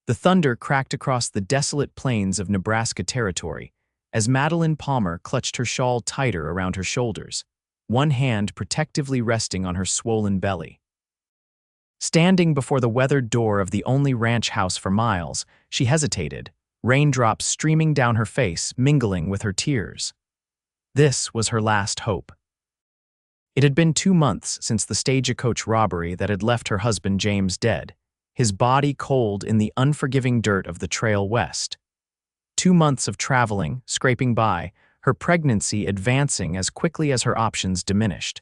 The thunder cracked across the desolate plains of Nebraska Territory as Madeline Palmer clutched her shawl tighter around her shoulders, one hand protectively resting on her swollen belly. Standing before the weathered door of the only ranch house for miles, she hesitated, raindrops streaming down her face, mingling with her tears. This was her last hope. It had been 2 months since the stagecoach robbery that had left her husband James dead, his body cold in the unforgiving dirt of the trail west. 2 months of traveling, scraping by, her pregnancy advancing as quickly as her options diminished.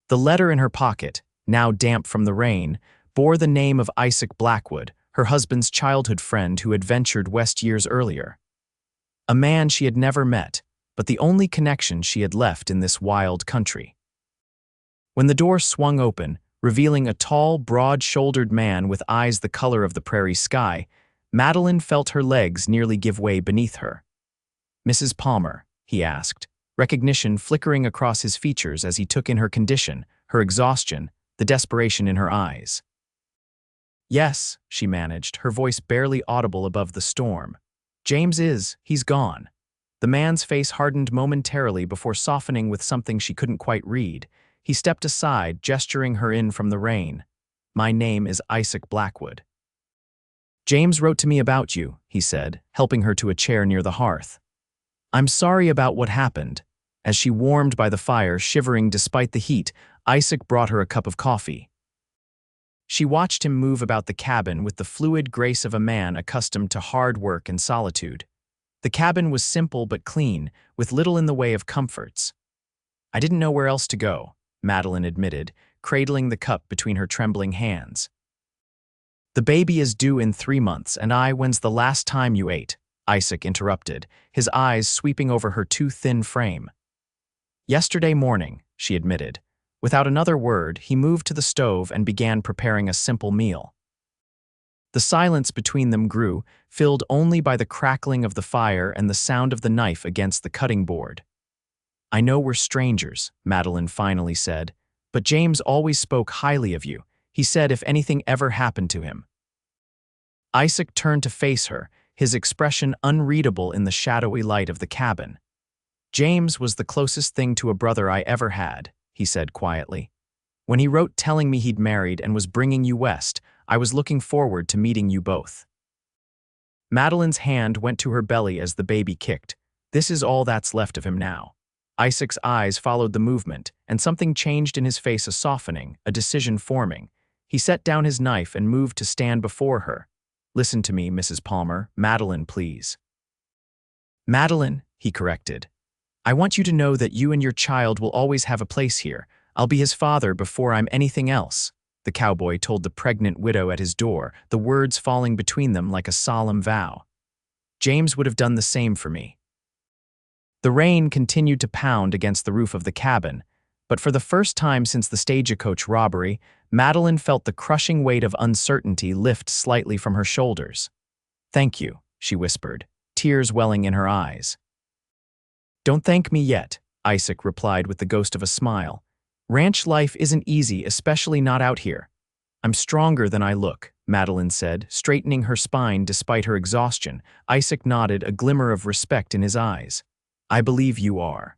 The letter in her pocket, now damp from the rain, bore the name of Isaac Blackwood, her husband's childhood friend who had ventured west years earlier. A man she had never met, but the only connection she had left in this wild country. When the door swung open, revealing a tall, broad-shouldered man with eyes the color of the prairie sky, Madeline felt her legs nearly give way beneath her. "Mrs. Palmer," he asked, recognition flickering across his features as he took in her condition, her exhaustion, the desperation in her eyes. "Yes," she managed, her voice barely audible above the storm. "He's gone." The man's face hardened momentarily before softening with something she couldn't quite read. He stepped aside, gesturing her in from the rain. "My name is Isaac Blackwood." "James wrote to me about you," he said, helping her to a chair near the hearth. "I'm sorry about what happened." As she warmed by the fire, shivering despite the heat, Isaac brought her a cup of coffee. She watched him move about the cabin with the fluid grace of a man accustomed to hard work and solitude. The cabin was simple but clean, with little in the way of comforts. "I didn't know where else to go," Madeline admitted, cradling the cup between her trembling hands. "The baby is due in 3 months, and when's the last time you ate?" Isaac interrupted, his eyes sweeping over her too thin frame. "Yesterday morning," she admitted. Without another word, he moved to the stove and began preparing a simple meal. The silence between them grew, filled only by the crackling of the fire and the sound of the knife against the cutting board. "I know we're strangers," Madeline finally said, "but James always spoke highly of you. He said if anything ever happened to him." Isaac turned to face her, his expression unreadable in the shadowy light of the cabin. "James was the closest thing to a brother I ever had," he said quietly. "When he wrote telling me he'd married and was bringing you west, I was looking forward to meeting you both." Madeline's hand went to her belly as the baby kicked. "This is all that's left of him now." Isaac's eyes followed the movement, and something changed in his face, a softening, a decision forming. He set down his knife and moved to stand before her. "Listen to me, Mrs. Palmer. Madeline, please." "Madeline," he corrected. "I want you to know that you and your child will always have a place here. I'll be his father before I'm anything else," the cowboy told the pregnant widow at his door, the words falling between them like a solemn vow. "James would have done the same for me." The rain continued to pound against the roof of the cabin, but for the first time since the stagecoach robbery, Madeline felt the crushing weight of uncertainty lift slightly from her shoulders. "Thank you," she whispered, tears welling in her eyes. "Don't thank me yet," Isaac replied with the ghost of a smile. "Ranch life isn't easy, especially not out here." "I'm stronger than I look," Madeline said, straightening her spine despite her exhaustion. Isaac nodded, a glimmer of respect in his eyes. "I believe you are."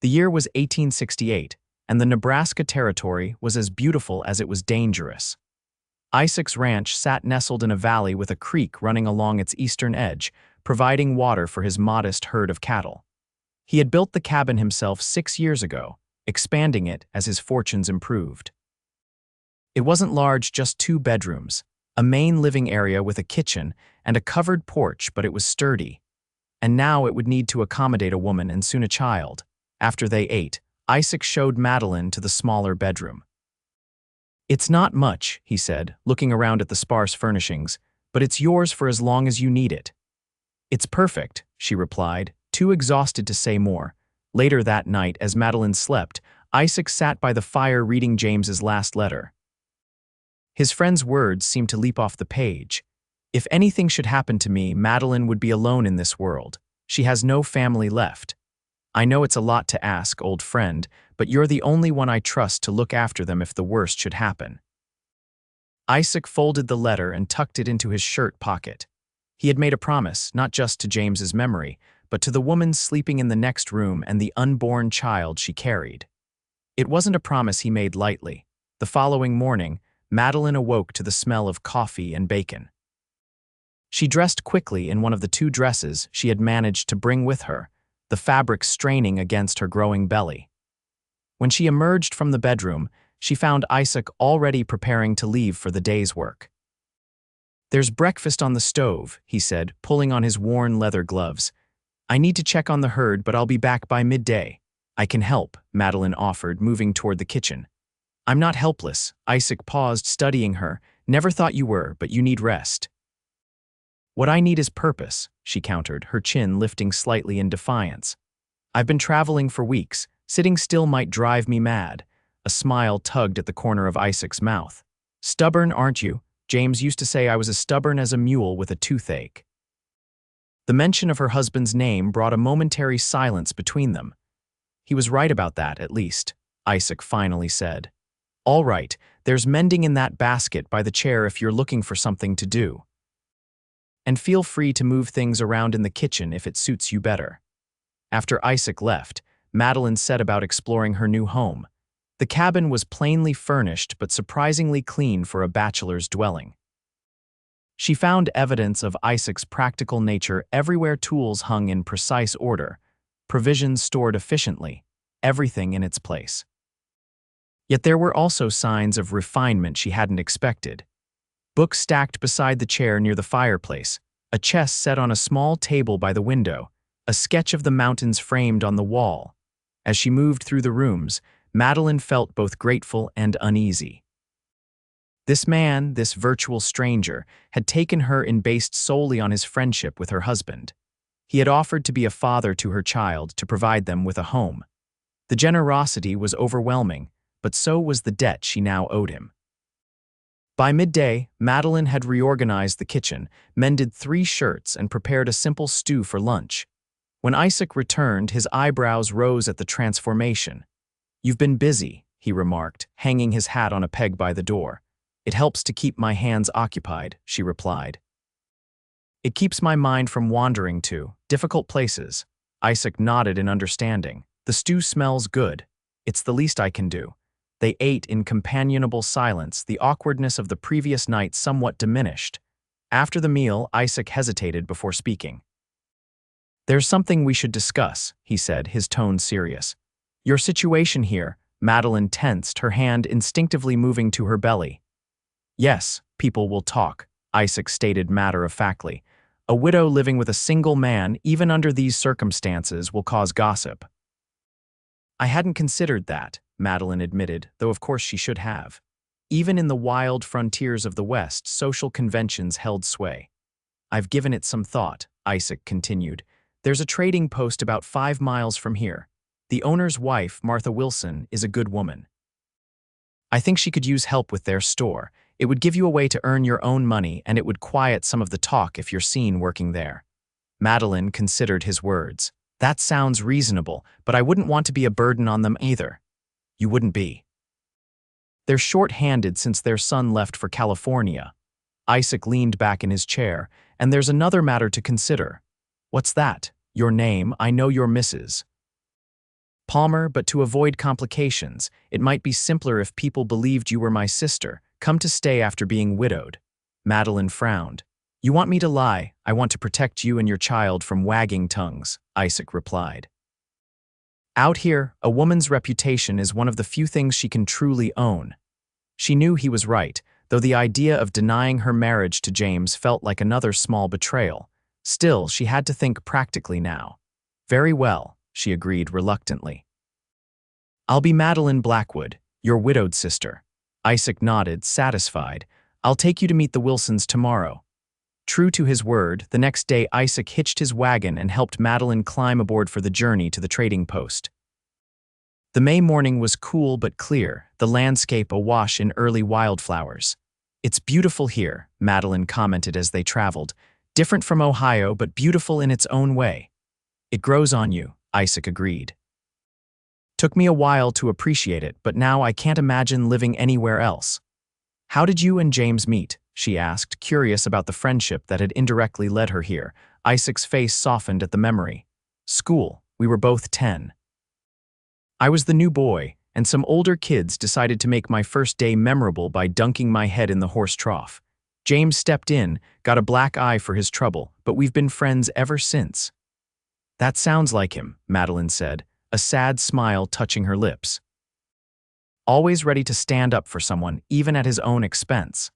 The year was 1868, and the Nebraska Territory was as beautiful as it was dangerous. Isaac's ranch sat nestled in a valley with a creek running along its eastern edge, providing water for his modest herd of cattle. He had built the cabin himself 6 years ago, expanding it as his fortunes improved. It wasn't large, just 2 bedrooms, a main living area with a kitchen and a covered porch, but it was sturdy. And now it would need to accommodate a woman and soon a child. After they ate, Isaac showed Madeline to the smaller bedroom. "It's not much," he said, looking around at the sparse furnishings, "but it's yours for as long as you need it." "It's perfect," she replied, too exhausted to say more. Later that night, as Madeline slept, Isaac sat by the fire reading James's last letter. His friend's words seemed to leap off the page. "If anything should happen to me, Madeline would be alone in this world. She has no family left. I know it's a lot to ask, old friend, but you're the only one I trust to look after them if the worst should happen." Isaac folded the letter and tucked it into his shirt pocket. He had made a promise, not just to James's memory, but to the woman sleeping in the next room and the unborn child she carried. It wasn't a promise he made lightly. The following morning, Madeline awoke to the smell of coffee and bacon. She dressed quickly in one of the 2 dresses she had managed to bring with her, the fabric straining against her growing belly. When she emerged from the bedroom, she found Isaac already preparing to leave for the day's work. "There's breakfast on the stove," he said, pulling on his worn leather gloves. "I need to check on the herd, but I'll be back by midday." "I can help," Madeline offered, moving toward the kitchen. "I'm not helpless." Isaac paused, studying her. "Never thought you were, but you need rest." "What I need is purpose," she countered, her chin lifting slightly in defiance. "I've been traveling for weeks. Sitting still might drive me mad." A smile tugged at the corner of Isaac's mouth. "Stubborn, aren't you? James used to say I was as stubborn as a mule with a toothache." The mention of her husband's name brought a momentary silence between them. "He was right about that, at least," Isaac finally said. "All right, there's mending in that basket by the chair if you're looking for something to do. And feel free to move things around in the kitchen if it suits you better." After Isaac left, Madeline set about exploring her new home. The cabin was plainly furnished but surprisingly clean for a bachelor's dwelling. She found evidence of Isaac's practical nature everywhere: tools hung in precise order, provisions stored efficiently, everything in its place. Yet there were also signs of refinement she hadn't expected. Books stacked beside the chair near the fireplace, a chest set on a small table by the window, a sketch of the mountains framed on the wall. As she moved through the rooms, Madeline felt both grateful and uneasy. This man, this virtual stranger, had taken her in based solely on his friendship with her husband. He had offered to be a father to her child, to provide them with a home. The generosity was overwhelming, but so was the debt she now owed him. By midday, Madeline had reorganized the kitchen, mended 3 shirts, and prepared a simple stew for lunch. When Isaac returned, his eyebrows rose at the transformation. "You've been busy," he remarked, hanging his hat on a peg by the door. "It helps to keep my hands occupied," she replied. "It keeps my mind from wandering to difficult places." Isaac nodded in understanding. "The stew smells good. It's the least I can do." They ate in companionable silence, the awkwardness of the previous night somewhat diminished. After the meal, Isaac hesitated before speaking. "There's something we should discuss," he said, his tone serious. "Your situation here." Madeline tensed, her hand instinctively moving to her belly. "Yes, people will talk," Isaac stated matter-of-factly. "A widow living with a single man, even under these circumstances, will cause gossip." "I hadn't considered that," Madeline admitted, though of course she should have. Even in the wild frontiers of the West, social conventions held sway. "I've given it some thought," Isaac continued. "There's a trading post about 5 miles from here. The owner's wife, Martha Wilson, is a good woman. I think she could use help with their store. It would give you a way to earn your own money, and it would quiet some of the talk if you're seen working there." Madeline considered his words. "That sounds reasonable, but I wouldn't want to be a burden on them either." "You wouldn't be. They're short-handed since their son left for California." Isaac leaned back in his chair. "And there's another matter to consider." "What's that?" "Your name. I know you're Mrs. Palmer, but to avoid complications, it might be simpler if people believed you were my sister, come to stay after being widowed." Madeline frowned. "You want me to lie? I want to protect you and your child from wagging tongues," Isaac replied. "Out here, a woman's reputation is one of the few things she can truly own." She knew he was right, though the idea of denying her marriage to James felt like another small betrayal. Still, she had to think practically now. "Very well," she agreed reluctantly. "I'll be Madeline Blackwood, your widowed sister." Isaac nodded, satisfied. "I'll take you to meet the Wilsons tomorrow." True to his word, the next day Isaac hitched his wagon and helped Madeline climb aboard for the journey to the trading post. The May morning was cool but clear, the landscape awash in early wildflowers. "It's beautiful here," Madeline commented as they traveled. "Different from Ohio, but beautiful in its own way." "It grows on you," Isaac agreed. "Took me a while to appreciate it, but now I can't imagine living anywhere else." "How did you and James meet?" she asked, curious about the friendship that had indirectly led her here. Isaac's face softened at the memory. "School. We were both 10. I was the new boy, and some older kids decided to make my first day memorable by dunking my head in the horse trough. James stepped in, got a black eye for his trouble, but we've been friends ever since." "That sounds like him," Madeline said, a sad smile touching her lips. "Always ready to stand up for someone, even at his own expense.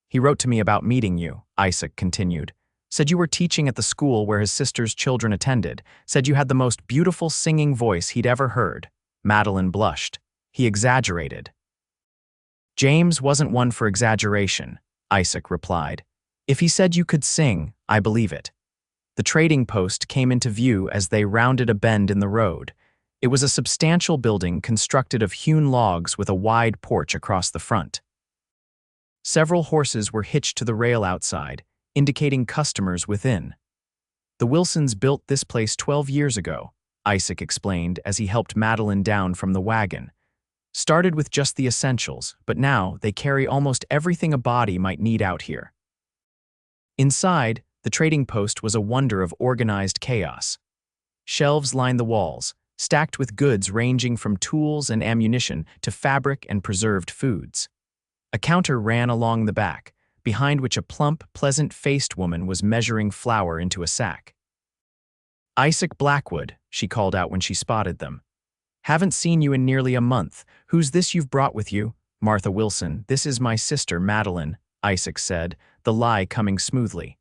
He wrote to me about meeting you," Isaac continued. "Said you were teaching at the school where his sister's children attended. Said you had the most beautiful singing voice he'd ever heard." Madeline blushed. "He exaggerated." "James wasn't one for exaggeration," Isaac replied. "If he said you could sing, I believe it." The trading post came into view as they rounded a bend in the road. It was a substantial building constructed of hewn logs with a wide porch across the front. Several horses were hitched to the rail outside, indicating customers within. "The Wilsons built this place 12 years ago," Isaac explained as he helped Madeline down from the wagon. "Started with just the essentials, but now they carry almost everything a body might need out here." Inside, the trading post was a wonder of organized chaos. Shelves lined the walls, stacked with goods ranging from tools and ammunition to fabric and preserved foods. A counter ran along the back, behind which a plump, pleasant-faced woman was measuring flour into a sack. "Isaac Blackwood," she called out when she spotted them. "Haven't seen you in nearly a month. Who's this you've brought with you?" "Martha Wilson. This is my sister, Madeline," Isaac said, the lie coming smoothly.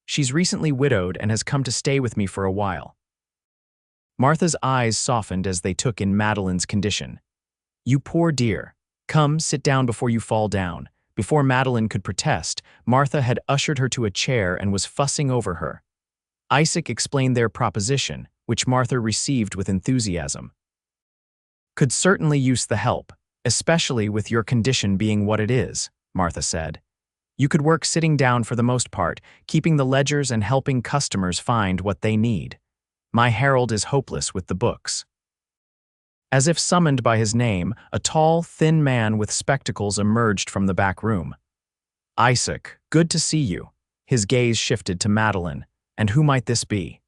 "She's recently widowed and has come to stay with me for a while." Martha's eyes softened as they took in Madeline's condition. "You poor dear. Come, sit down before you fall down." Before Madeline could protest, Martha had ushered her to a chair and was fussing over her. Isaac explained their proposition, which Martha received with enthusiasm. "Could certainly use the help, especially with your condition being what it is," Martha said. "You could work sitting down for the most part, keeping the ledgers and helping customers find what they need. My Harold is hopeless with the books." As if summoned by his name, a tall, thin man with spectacles emerged from the back room. "Isaac, good to see you." His gaze shifted to Madeline. "And who might this be?"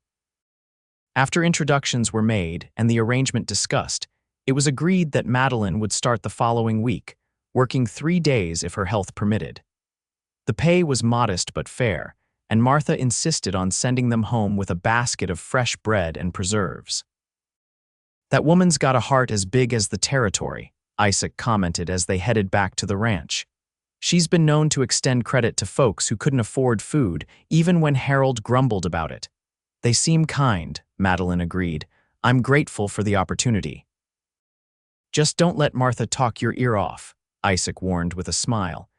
After introductions were made and the arrangement discussed, it was agreed that Madeline would start the following week, working 3 days if her health permitted. The pay was modest but fair, and Martha insisted on sending them home with a basket of fresh bread and preserves. "That woman's got a heart as big as the territory," Isaac commented as they headed back to the ranch. "She's been known to extend credit to folks who couldn't afford food, even when Harold grumbled about it." "They seem kind," Madeline agreed. "I'm grateful for the opportunity." "Just don't let Martha talk your ear off," Isaac warned with a smile.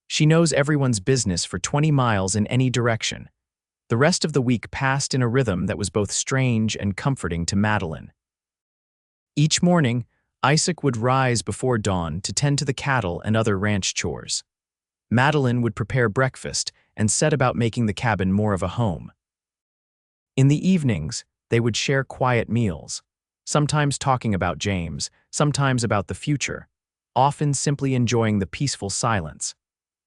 "She knows everyone's business for 20 miles in any direction." The rest of the week passed in a rhythm that was both strange and comforting to Madeline. Each morning, Isaac would rise before dawn to tend to the cattle and other ranch chores. Madeline would prepare breakfast and set about making the cabin more of a home. In the evenings, they would share quiet meals, sometimes talking about James, sometimes about the future, often simply enjoying the peaceful silence.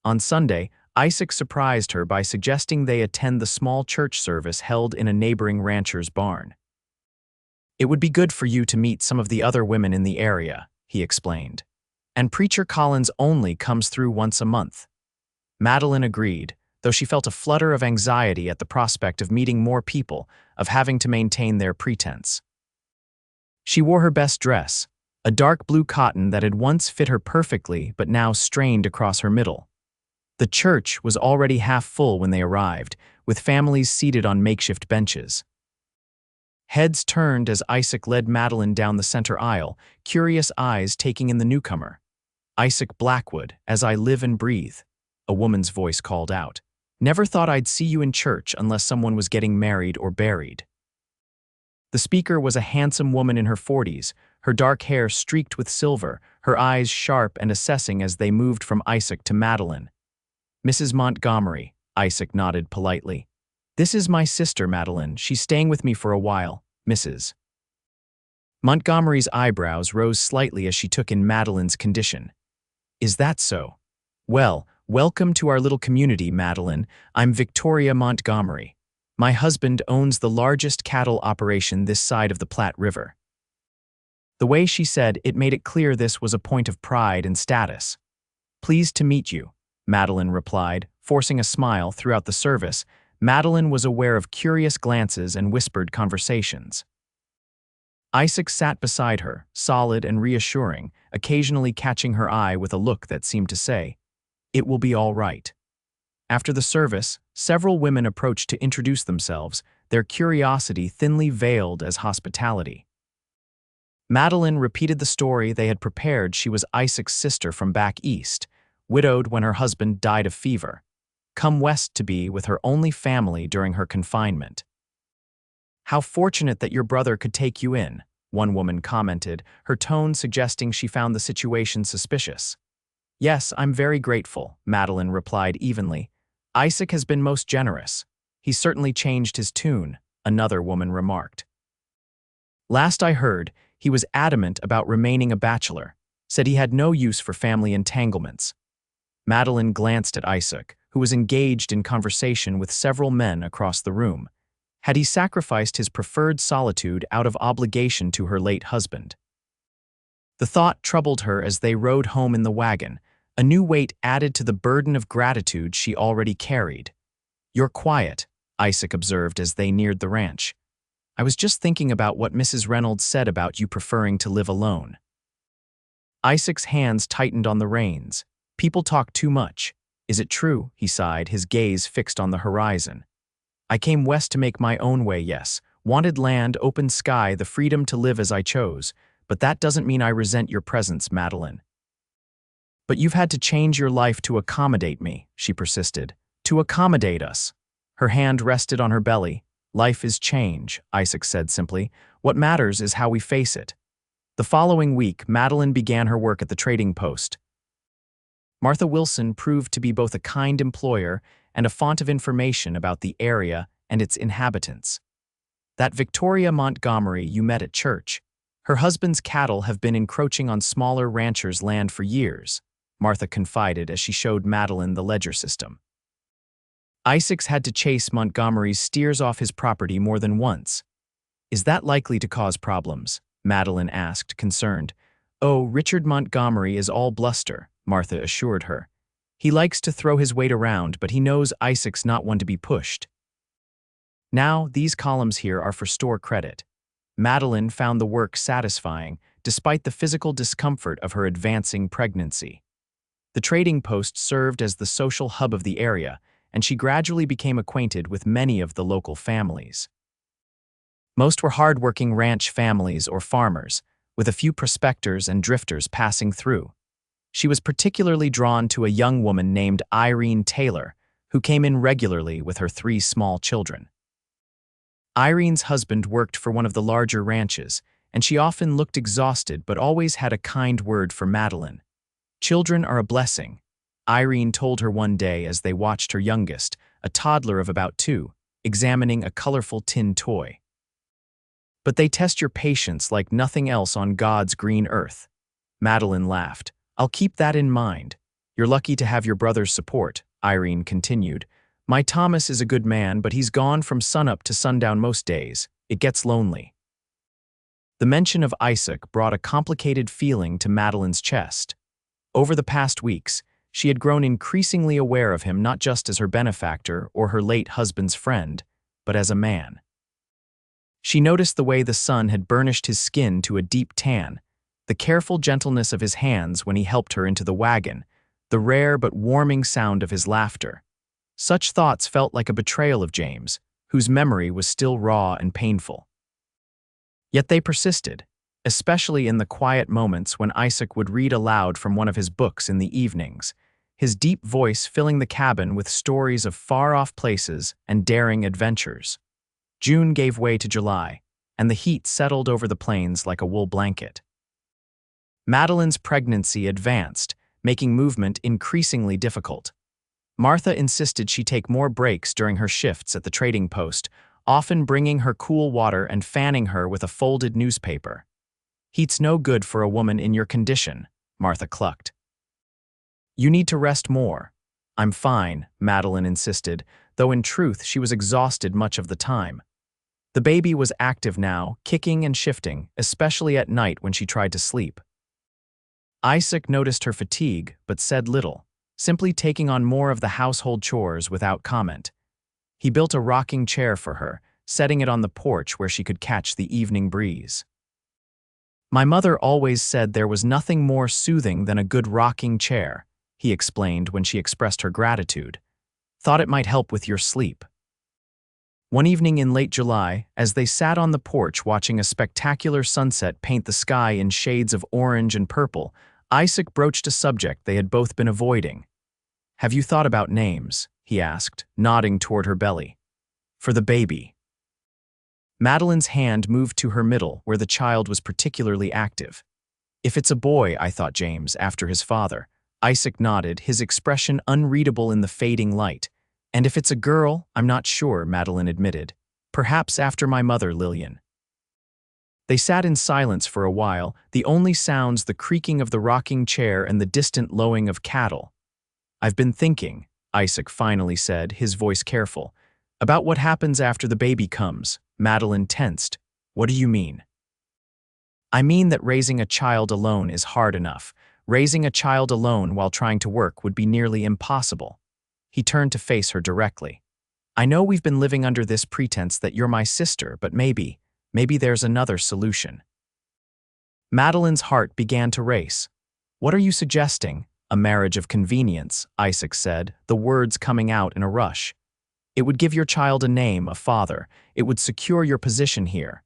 On Sunday, Isaac surprised her by suggesting they attend the small church service held in a neighboring rancher's barn. "It would be good for you to meet some of the other women in the area," he explained. "And Preacher Collins only comes through once a month." Madeline agreed, though she felt a flutter of anxiety at the prospect of meeting more people, of having to maintain their pretense. She wore her best dress, a dark blue cotton that had once fit her perfectly but now strained across her middle. The church was already half full when they arrived, with families seated on makeshift benches. Heads turned as Isaac led Madeline down the center aisle, curious eyes taking in the newcomer. "Isaac Blackwood, as I live and breathe," a woman's voice called out. "Never thought I'd see you in church unless someone was getting married or buried." The speaker was a handsome woman in her 40s, her dark hair streaked with silver, her eyes sharp and assessing as they moved from Isaac to Madeline. "Mrs. Montgomery," Isaac nodded politely. "This is my sister, Madeline. She's staying with me for a while, Mrs." Montgomery's eyebrows rose slightly as she took in Madeline's condition. "Is that so? Well, welcome to our little community, Madeline. I'm Victoria Montgomery. My husband owns the largest cattle operation this side of the Platte River. The way she said it made it clear this was a point of pride and status. Pleased to meet you, Madeline replied, forcing a smile throughout the service. Madeline was aware of curious glances and whispered conversations. Isaac sat beside her, solid and reassuring, occasionally catching her eye with a look that seemed to say, "It will be all right." After the service, several women approached to introduce themselves, their curiosity thinly veiled as hospitality. Madeline repeated the story they had prepared. She was Isaac's sister from back east, widowed when her husband died of fever, come west to be with her only family during her confinement. "How fortunate that your brother could take you in," one woman commented, her tone suggesting she found the situation suspicious. "Yes, I'm very grateful," Madeline replied evenly. "Isaac has been most generous. He's certainly changed his tune," another woman remarked. "Last I heard, he was adamant about remaining a bachelor, said he had no use for family entanglements." Madeline glanced at Isaac, who was engaged in conversation with several men across the room. Had he sacrificed his preferred solitude out of obligation to her late husband? The thought troubled her as they rode home in the wagon, a new weight added to the burden of gratitude she already carried. "You're quiet," Isaac observed as they neared the ranch. "I was just thinking about what Mrs. Reynolds said about you preferring to live alone." Isaac's hands tightened on the reins. "People talk too much. Is it true?" he sighed, his gaze fixed on the horizon. "I came west to make my own way, yes. Wanted land, open sky, the freedom to live as I chose. But that doesn't mean I resent your presence, Madeline." "But you've had to change your life to accommodate me," she persisted. "To accommodate us." Her hand rested on her belly. "Life is change," Isaac said simply. "What matters is how we face it." The following week, Madeline began her work at the trading post. Martha Wilson proved to be both a kind employer and a font of information about the area and its inhabitants. "That Victoria Montgomery you met at church. Her husband's cattle have been encroaching on smaller ranchers' land for years," Martha confided as she showed Madeline the ledger system. "Isaac's had to chase Montgomery's steers off his property more than once." "Is that likely to cause problems?" Madeline asked, concerned. "Oh, Richard Montgomery is all bluster," Martha assured her. "He likes to throw his weight around, but he knows Isaac's not one to be pushed." Now, these columns here are for store credit. Madeline found the work satisfying, despite the physical discomfort of her advancing pregnancy. The trading post served as the social hub of the area, and she gradually became acquainted with many of the local families. Most were hard-working ranch families or farmers, with a few prospectors and drifters passing through. She was particularly drawn to a young woman named Irene Taylor, who came in regularly with her 3 small children. Irene's husband worked for one of the larger ranches, and she often looked exhausted but always had a kind word for Madeline. "Children are a blessing," Irene told her one day as they watched her youngest, a toddler of about 2, examining a colorful tin toy. "But they test your patience like nothing else on God's green earth." Madeline laughed. "I'll keep that in mind. You're lucky to have your brother's support," Irene continued. "My Thomas is a good man, but he's gone from sunup to sundown most days. It gets lonely." The mention of Isaac brought a complicated feeling to Madeline's chest. Over the past weeks, she had grown increasingly aware of him not just as her benefactor or her late husband's friend, but as a man. She noticed the way the sun had burnished his skin to a deep tan, the careful gentleness of his hands when he helped her into the wagon, the rare but warming sound of his laughter. Such thoughts felt like a betrayal of James, whose memory was still raw and painful. Yet they persisted, especially in the quiet moments when Isaac would read aloud from one of his books in the evenings, his deep voice filling the cabin with stories of far-off places and daring adventures. June gave way to July, and the heat settled over the plains like a wool blanket. Madeline's pregnancy advanced, making movement increasingly difficult. Martha insisted she take more breaks during her shifts at the trading post, often bringing her cool water and fanning her with a folded newspaper. "Heat's no good for a woman in your condition," Martha clucked. You need to rest more. I'm fine, Madeline insisted, though in truth she was exhausted much of the time. The baby was active now, kicking and shifting, especially at night when she tried to sleep. Isaac noticed her fatigue, but said little, simply taking on more of the household chores without comment. He built a rocking chair for her, setting it on the porch where she could catch the evening breeze. My mother always said there was nothing more soothing than a good rocking chair, he explained when she expressed her gratitude. Thought it might help with your sleep. One evening in late July, as they sat on the porch watching a spectacular sunset paint the sky in shades of orange and purple, Isaac broached a subject they had both been avoiding. Have you thought about names? He asked, nodding toward her belly. For the baby. Madeline's hand moved to her middle, where the child was particularly active. If it's a boy, I thought James, after his father. Isaac nodded, his expression unreadable in the fading light. And if it's a girl, I'm not sure, Madeline admitted. Perhaps after my mother, Lillian. They sat in silence for a while, the only sounds the creaking of the rocking chair and the distant lowing of cattle. I've been thinking, Isaac finally said, his voice careful, about what happens after the baby comes. Madeline tensed. What do you mean? I mean that raising a child alone is hard enough. Raising a child alone while trying to work would be nearly impossible. He turned to face her directly. I know we've been living under this pretense that you're my sister, but maybe there's another solution. Madeline's heart began to race. What are you suggesting? A marriage of convenience, Isaac said, the words coming out in a rush. It would give your child a name, a father. It would secure your position here.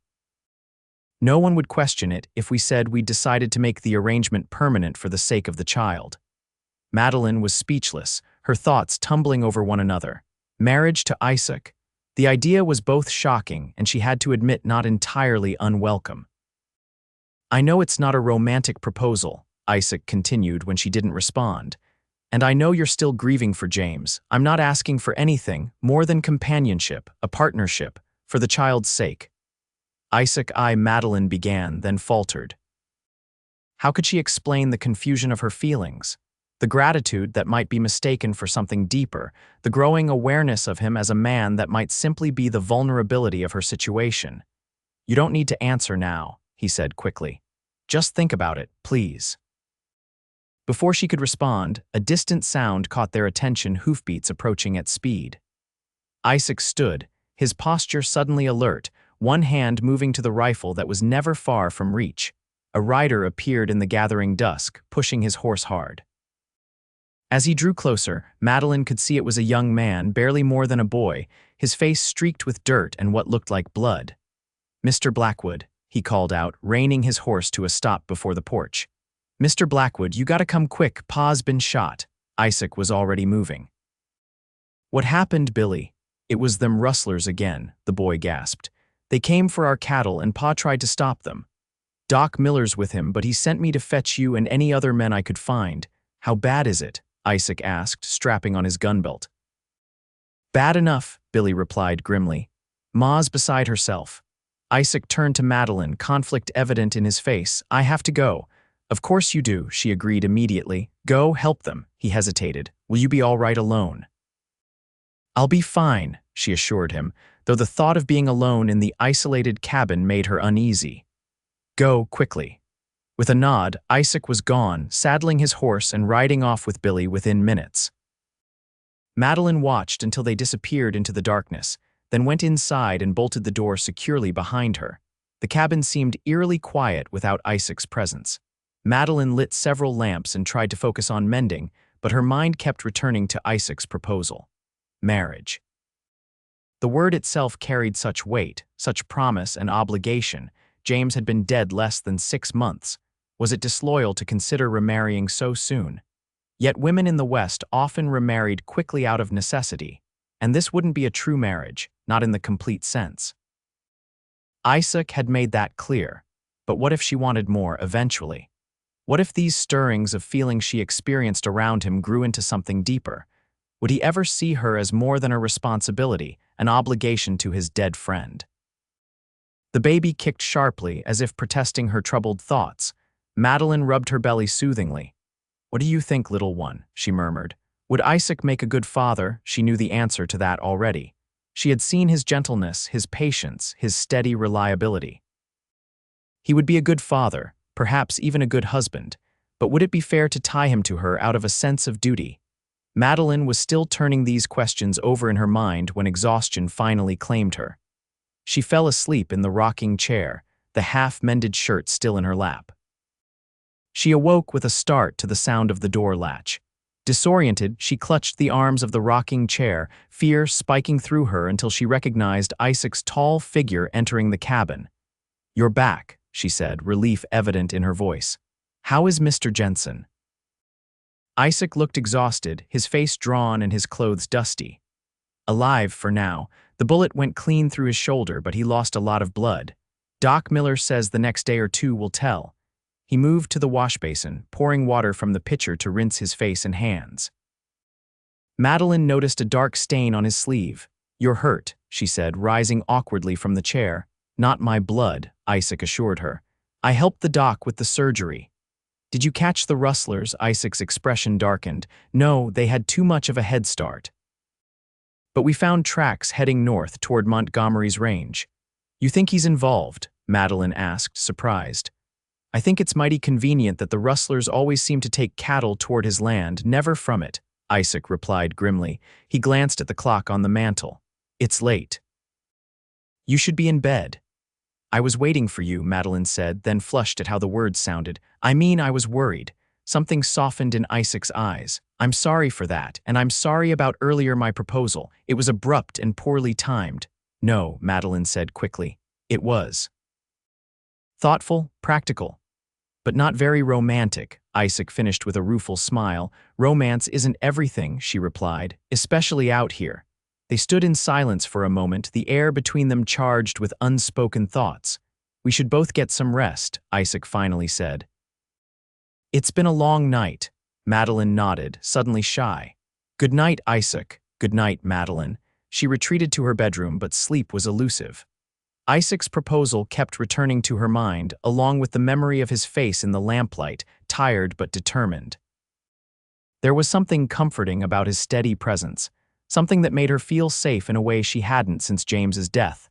No one would question it if we said we'd decided to make the arrangement permanent for the sake of the child. Madeline was speechless, her thoughts tumbling over one another. Marriage to Isaac. The idea was both shocking and she had to admit not entirely unwelcome. I know it's not a romantic proposal, Isaac continued when she didn't respond. And I know you're still grieving for James. I'm not asking for anything more than companionship, a partnership, for the child's sake. Madeline began, then faltered. How could she explain the confusion of her feelings? The gratitude that might be mistaken for something deeper, the growing awareness of him as a man that might simply be the vulnerability of her situation. You don't need to answer now, he said quickly. Just think about it, please. Before she could respond, a distant sound caught their attention, hoofbeats approaching at speed. Isaac stood, his posture suddenly alert, one hand moving to the rifle that was never far from reach. A rider appeared in the gathering dusk, pushing his horse hard. As he drew closer, Madeline could see it was a young man, barely more than a boy, his face streaked with dirt and what looked like blood. Mr. Blackwood, he called out, reining his horse to a stop before the porch. Mr. Blackwood, you gotta come quick, Pa's been shot. Isaac was already moving. What happened, Billy? It was them rustlers again, the boy gasped. They came for our cattle and Pa tried to stop them. Doc Miller's with him, but he sent me to fetch you and any other men I could find. How bad is it? Isaac asked, strapping on his gun belt. Bad enough, Billy replied grimly. Ma's beside herself. Isaac turned to Madeline, conflict evident in his face. I have to go. Of course you do, she agreed immediately. Go, help them, he hesitated. Will you be all right alone? I'll be fine, she assured him, though the thought of being alone in the isolated cabin made her uneasy. Go, quickly. With a nod, Isaac was gone, saddling his horse and riding off with Billy within minutes. Madeline watched until they disappeared into the darkness, then went inside and bolted the door securely behind her. The cabin seemed eerily quiet without Isaac's presence. Madeline lit several lamps and tried to focus on mending, but her mind kept returning to Isaac's proposal. Marriage. The word itself carried such weight, such promise and obligation. James had been dead less than 6 months. Was it disloyal to consider remarrying so soon? Yet women in the West often remarried quickly out of necessity, and this wouldn't be a true marriage, not in the complete sense. Isaac had made that clear, but what if she wanted more eventually? What if these stirrings of feeling she experienced around him grew into something deeper? Would he ever see her as more than a responsibility, an obligation to his dead friend? The baby kicked sharply, as if protesting her troubled thoughts. Madeline rubbed her belly soothingly. "What do you think, little one?" she murmured. Would Isaac make a good father? She knew the answer to that already. She had seen his gentleness, his patience, his steady reliability. He would be a good father, perhaps even a good husband, but would it be fair to tie him to her out of a sense of duty? Madeline was still turning these questions over in her mind when exhaustion finally claimed her. She fell asleep in the rocking chair, the half-mended shirt still in her lap. She awoke with a start to the sound of the door latch. Disoriented, she clutched the arms of the rocking chair, fear spiking through her until she recognized Isaac's tall figure entering the cabin. "You're back," she said, relief evident in her voice. "How is Mr. Jensen?" Isaac looked exhausted, his face drawn and his clothes dusty. "Alive for now. The bullet went clean through his shoulder, but he lost a lot of blood. Doc Miller says the next day or two will tell." He moved to the wash basin, pouring water from the pitcher to rinse his face and hands. Madeline noticed a dark stain on his sleeve. "You're hurt," she said, rising awkwardly from the chair. "Not my blood," Isaac assured her. "I helped the doc with the surgery." "Did you catch the rustlers?" Isaac's expression darkened. "No, they had too much of a head start. But we found tracks heading north toward Montgomery's range." "You think he's involved?" Madeline asked, surprised. "I think it's mighty convenient that the rustlers always seem to take cattle toward his land, never from it," Isaac replied grimly. He glanced at the clock on the mantel. "It's late. You should be in bed." "I was waiting for you," Madeline said, then flushed at how the words sounded. "I mean, I was worried." Something softened in Isaac's eyes. "I'm sorry for that, and I'm sorry about earlier my proposal. It was abrupt and poorly timed." "No," Madeline said quickly. "It was thoughtful, practical, but not very romantic," Isaac finished with a rueful smile. "Romance isn't everything," she replied, "especially out here." They stood in silence for a moment, the air between them charged with unspoken thoughts. "We should both get some rest," Isaac finally said. "It's been a long night." Madeline nodded, suddenly shy. "Good night, Isaac." "Good night, Madeline." She retreated to her bedroom, but sleep was elusive. Isaac's proposal kept returning to her mind, along with the memory of his face in the lamplight, tired but determined. There was something comforting about his steady presence, something that made her feel safe in a way she hadn't since James's death.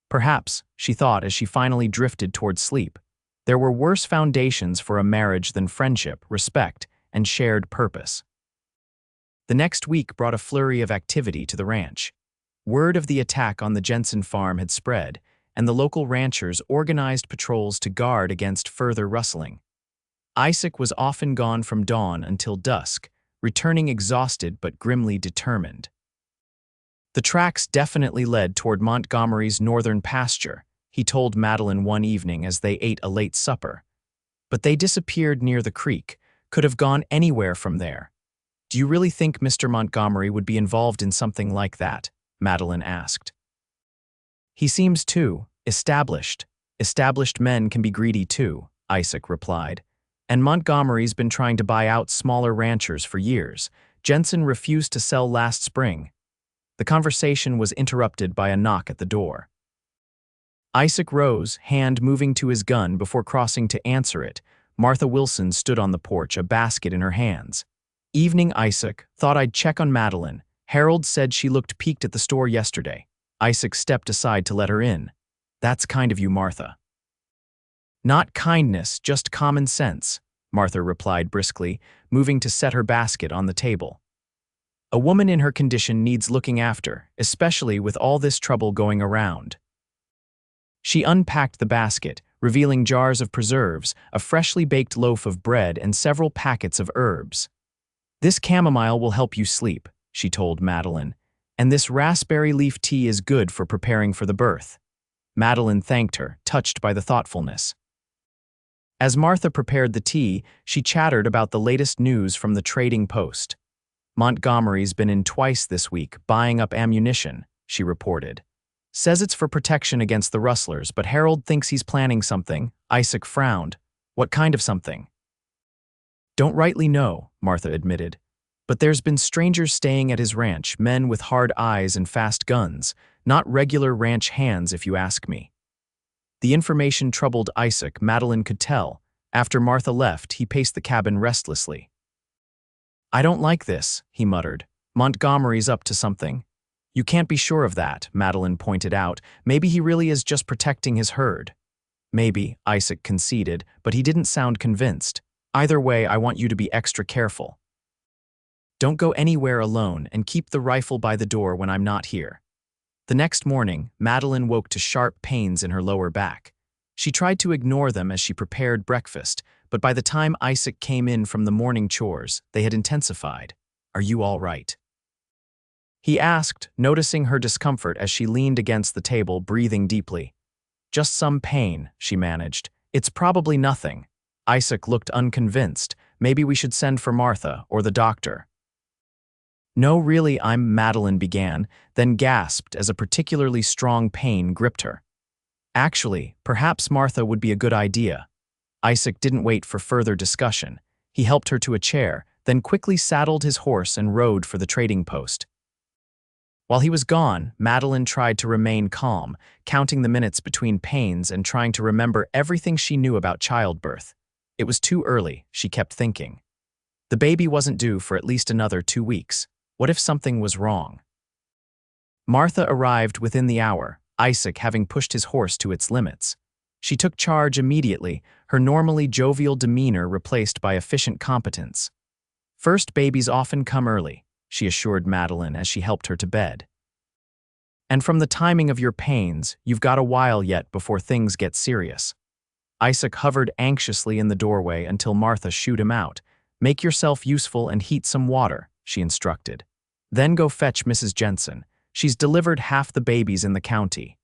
Perhaps, she thought as she finally drifted toward sleep, there were worse foundations for a marriage than friendship, respect, and shared purpose. The next week brought a flurry of activity to the ranch. Word of the attack on the Jensen farm had spread, and the local ranchers organized patrols to guard against further rustling. Isaac was often gone from dawn until dusk, returning exhausted but grimly determined. The tracks definitely led toward Montgomery's northern pasture, he told Madeline one evening as they ate a late supper. But they disappeared near the creek, could have gone anywhere from there. "Do you really think Mr. Montgomery would be involved in something like that?" Madeline asked. "He seems too established. Established men can be greedy too," Isaac replied. "And Montgomery's been trying to buy out smaller ranchers for years. Jensen refused to sell last spring." The conversation was interrupted by a knock at the door. Isaac rose, hand moving to his gun before crossing to answer it. Martha Wilson stood on the porch, a basket in her hands. "Evening, Isaac. Thought I'd check on Madeline. Harold said she looked peaked at the store yesterday." Isaac stepped aside to let her in. "That's kind of you, Martha." "Not kindness, just common sense," Martha replied briskly, moving to set her basket on the table. "A woman in her condition needs looking after, especially with all this trouble going around." She unpacked the basket, revealing jars of preserves, a freshly baked loaf of bread, and several packets of herbs. "This chamomile will help you sleep," she told Madeline, "and this raspberry leaf tea is good for preparing for the birth." Madeline thanked her, touched by the thoughtfulness. As Martha prepared the tea, she chattered about the latest news from the Trading Post. "Montgomery's been in twice this week, buying up ammunition," she reported. "Says it's for protection against the rustlers, but Harold thinks he's planning something." Isaac frowned. "What kind of something?" "Don't rightly know," Martha admitted. "But there's been strangers staying at his ranch, men with hard eyes and fast guns, not regular ranch hands if you ask me." The information troubled Isaac, Madeline could tell. After Martha left, he paced the cabin restlessly. "I don't like this," he muttered. "Montgomery's up to something." "You can't be sure of that," Madeline pointed out. "Maybe he really is just protecting his herd." "Maybe," Isaac conceded, but he didn't sound convinced. "Either way, I want you to be extra careful. Don't go anywhere alone and keep the rifle by the door when I'm not here." The next morning, Madeline woke to sharp pains in her lower back. She tried to ignore them as she prepared breakfast, but by the time Isaac came in from the morning chores, they had intensified. "Are you all right?" he asked, noticing her discomfort as she leaned against the table, breathing deeply. "Just some pain," she managed. "It's probably nothing." Isaac looked unconvinced. "Maybe we should send for Martha or the doctor." "No, really, Madeline began, then gasped as a particularly strong pain gripped her. "Actually, perhaps Martha would be a good idea." Isaac didn't wait for further discussion. He helped her to a chair, then quickly saddled his horse and rode for the trading post. While he was gone, Madeline tried to remain calm, counting the minutes between pains and trying to remember everything she knew about childbirth. It was too early, she kept thinking. The baby wasn't due for at least another 2 weeks. What if something was wrong? Martha arrived within the hour, Isaac having pushed his horse to its limits. She took charge immediately, her normally jovial demeanor replaced by efficient competence. "First babies often come early," she assured Madeline as she helped her to bed. "And from the timing of your pains, you've got a while yet before things get serious." Isaac hovered anxiously in the doorway until Martha shooed him out. "Make yourself useful and heat some water," she instructed. "Then go fetch Mrs. Jensen. She's delivered half the babies in the county."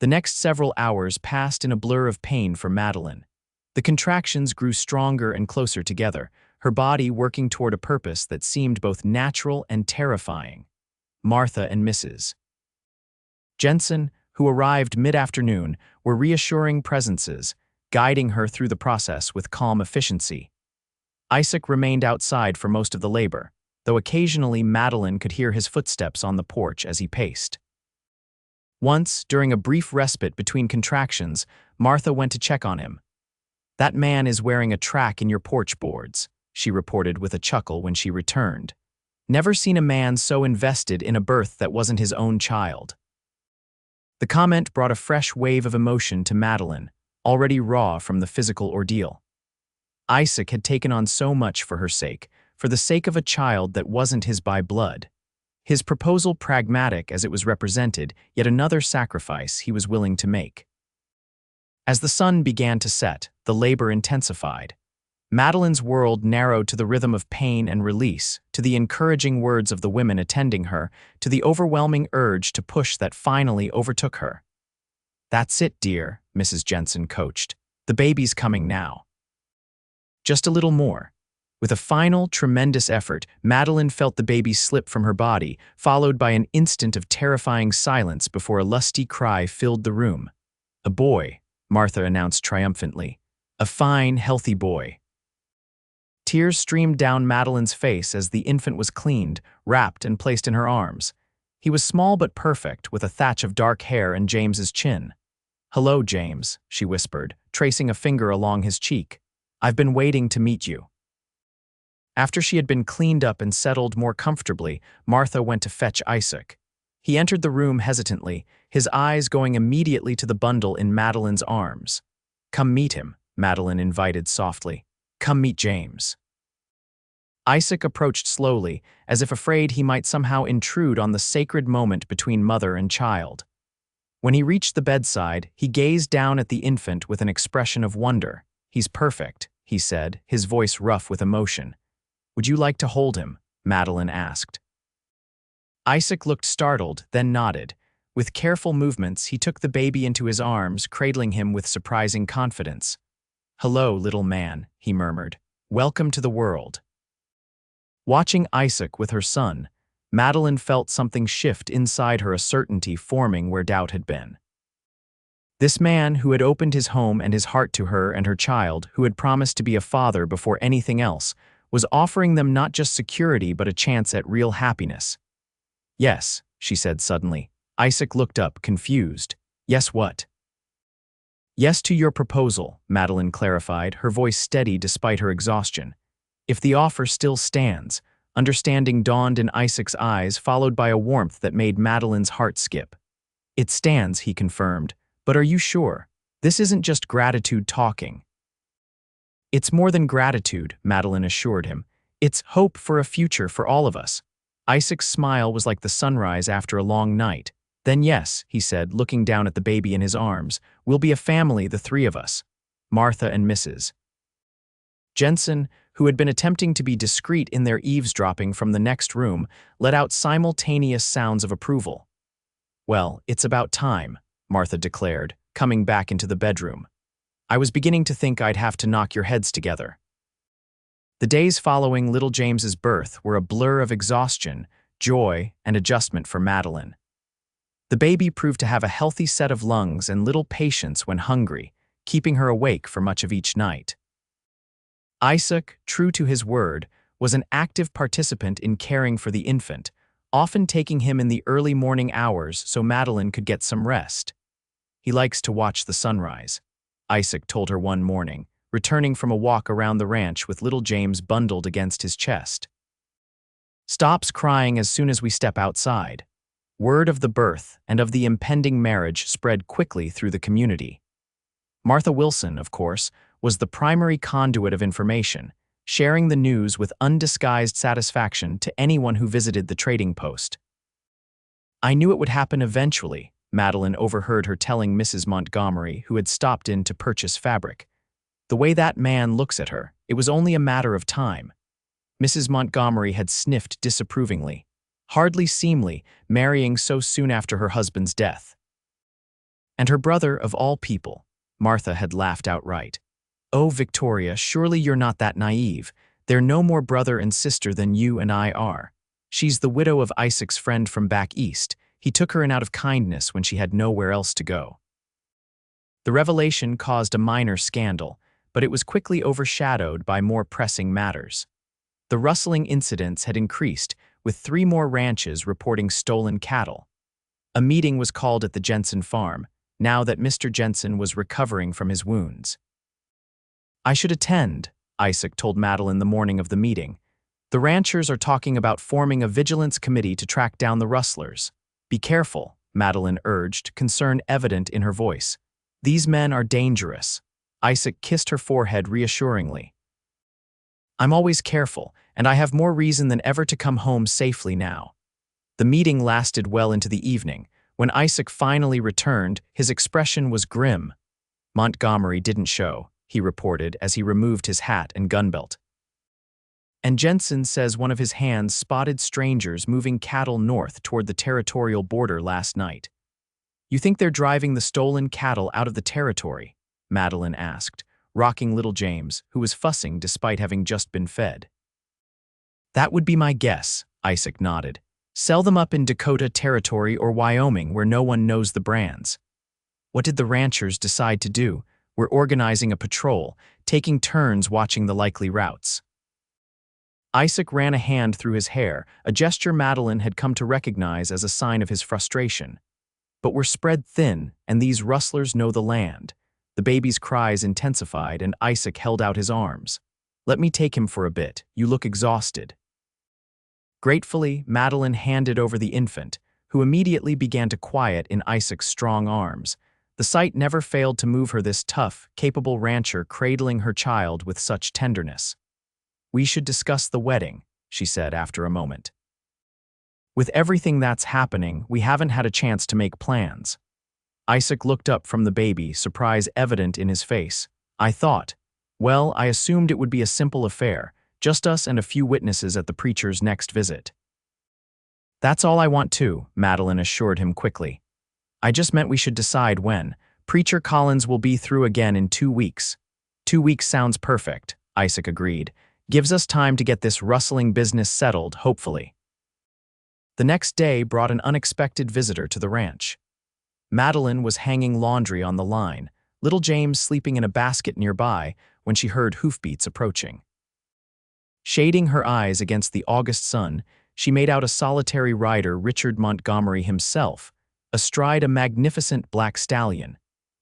The next several hours passed in a blur of pain for Madeline. The contractions grew stronger and closer together, her body working toward a purpose that seemed both natural and terrifying. Martha and Mrs. Jensen, who arrived mid-afternoon, were reassuring presences, guiding her through the process with calm efficiency. Isaac remained outside for most of the labor, though occasionally Madeline could hear his footsteps on the porch as he paced. Once, during a brief respite between contractions, Martha went to check on him. "That man is wearing a track in your porch boards," she reported with a chuckle when she returned. "Never seen a man so invested in a birth that wasn't his own child." The comment brought a fresh wave of emotion to Madeline, already raw from the physical ordeal. Isaac had taken on so much for her sake, for the sake of a child that wasn't his by blood. His proposal pragmatic as it was represented, yet another sacrifice he was willing to make. As the sun began to set, the labor intensified. Madeline's world narrowed to the rhythm of pain and release, to the encouraging words of the women attending her, to the overwhelming urge to push that finally overtook her. "That's it, dear," Mrs. Jensen coached. "The baby's coming now." Just a little more. With a final, tremendous effort, Madeline felt the baby slip from her body, followed by an instant of terrifying silence before a lusty cry filled the room. "A boy," Martha announced triumphantly. "A fine, healthy boy." Tears streamed down Madeline's face as the infant was cleaned, wrapped, and placed in her arms. He was small but perfect, with a thatch of dark hair and James's chin. "Hello, James," she whispered, tracing a finger along his cheek. "I've been waiting to meet you." After she had been cleaned up and settled more comfortably, Martha went to fetch Isaac. He entered the room hesitantly, his eyes going immediately to the bundle in Madeline's arms. "Come meet him," Madeline invited softly. "Come meet James." Isaac approached slowly, as if afraid he might somehow intrude on the sacred moment between mother and child. When he reached the bedside, he gazed down at the infant with an expression of wonder. "He's perfect," he said, his voice rough with emotion. "Would you like to hold him?" Madeline asked. Isaac looked startled, then nodded. With careful movements, he took the baby into his arms, cradling him with surprising confidence. "Hello, little man," he murmured. "Welcome to the world." Watching Isaac with her son, Madeline felt something shift inside her, a certainty forming where doubt had been. This man who had opened his home and his heart to her and her child, who had promised to be a father before anything else, was offering them not just security but a chance at real happiness. "Yes," she said suddenly. Isaac looked up, confused. "Yes, what?" "Yes to your proposal," Madeline clarified, her voice steady despite her exhaustion. If the offer still stands, understanding dawned in Isaac's eyes, followed by a warmth that made Madeline's heart skip. It stands, he confirmed, but are you sure? This isn't just gratitude talking. It's more than gratitude, Madeline assured him. It's hope for a future for all of us. Isaac's smile was like the sunrise after a long night. Then yes, he said, looking down at the baby in his arms, we'll be a family, the three of us. Martha and Mrs. Jensen, who had been attempting to be discreet in their eavesdropping from the next room, let out simultaneous sounds of approval. Well, it's about time, Martha declared, coming back into the bedroom. I was beginning to think I'd have to knock your heads together. The days following little James's birth were a blur of exhaustion, joy, and adjustment for Madeline. The baby proved to have a healthy set of lungs and little patience when hungry, keeping her awake for much of each night. Isaac, true to his word, was an active participant in caring for the infant, often taking him in the early morning hours so Madeline could get some rest. He likes to watch the sunrise, Isaac told her one morning, returning from a walk around the ranch with little James bundled against his chest. Stops crying as soon as we step outside. Word of the birth and of the impending marriage spread quickly through the community. Martha Wilson, of course, was the primary conduit of information, sharing the news with undisguised satisfaction to anyone who visited the trading post. I knew it would happen eventually, Madeline overheard her telling Mrs. Montgomery, who had stopped in to purchase fabric. The way that man looks at her, it was only a matter of time. Mrs. Montgomery had sniffed disapprovingly. Hardly seemly, marrying so soon after her husband's death. And her brother, of all people, Martha had laughed outright. Oh, Victoria, surely you're not that naive. They're no more brother and sister than you and I are. She's the widow of Isaac's friend from back east. He took her in out of kindness when she had nowhere else to go. The revelation caused a minor scandal, but it was quickly overshadowed by more pressing matters. The rustling incidents had increased, with 3 more ranches reporting stolen cattle. A meeting was called at the Jensen farm, now that Mr. Jensen was recovering from his wounds. I should attend, Isaac told Madeline the morning of the meeting. The ranchers are talking about forming a vigilance committee to track down the rustlers. Be careful, Madeline urged, concern evident in her voice. These men are dangerous. Isaac kissed her forehead reassuringly. I'm always careful, and I have more reason than ever to come home safely now. The meeting lasted well into the evening. When Isaac finally returned, his expression was grim. Montgomery didn't show, he reported as he removed his hat and gunbelt. And Jensen says one of his hands spotted strangers moving cattle north toward the territorial border last night. You think they're driving the stolen cattle out of the territory? Madeline asked, rocking little James, who was fussing despite having just been fed. That would be my guess, Isaac nodded. Sell them up in Dakota Territory or Wyoming where no one knows the brands. What did the ranchers decide to do? We're organizing a patrol, taking turns watching the likely routes. Isaac ran a hand through his hair, a gesture Madeline had come to recognize as a sign of his frustration. But we're spread thin, and these rustlers know the land. The baby's cries intensified, and Isaac held out his arms. Let me take him for a bit. You look exhausted. Gratefully, Madeline handed over the infant, who immediately began to quiet in Isaac's strong arms. The sight never failed to move her, this tough, capable rancher cradling her child with such tenderness. We should discuss the wedding, she said after a moment. With everything that's happening, we haven't had a chance to make plans. Isaac looked up from the baby, surprise evident in his face. I assumed it would be a simple affair, just us and a few witnesses at the preacher's next visit. That's all I want too, Madeline assured him quickly. I just meant we should decide when. Preacher Collins will be through again in 2 weeks. 2 weeks sounds perfect, Isaac agreed. Gives us time to get this rustling business settled, hopefully. The next day brought an unexpected visitor to the ranch. Madeline was hanging laundry on the line, little James sleeping in a basket nearby, when she heard hoofbeats approaching. Shading her eyes against the August sun, she made out a solitary rider, Richard Montgomery himself, astride a magnificent black stallion.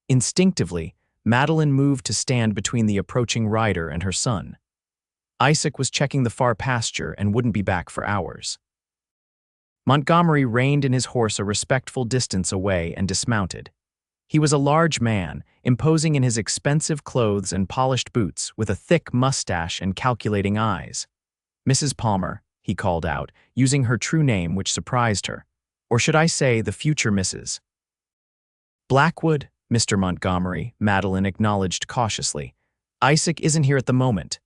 Instinctively, Madeline moved to stand between the approaching rider and her son. Isaac was checking the far pasture and wouldn't be back for hours. Montgomery reined in his horse a respectful distance away and dismounted. He was a large man, imposing in his expensive clothes and polished boots, with a thick mustache and calculating eyes. "Mrs. Palmer," he called out, using her true name, which surprised her. "Or should I say the future Mrs. Blackwood?" "Mr. Montgomery," Madeline acknowledged cautiously. "Isaac isn't here at the moment."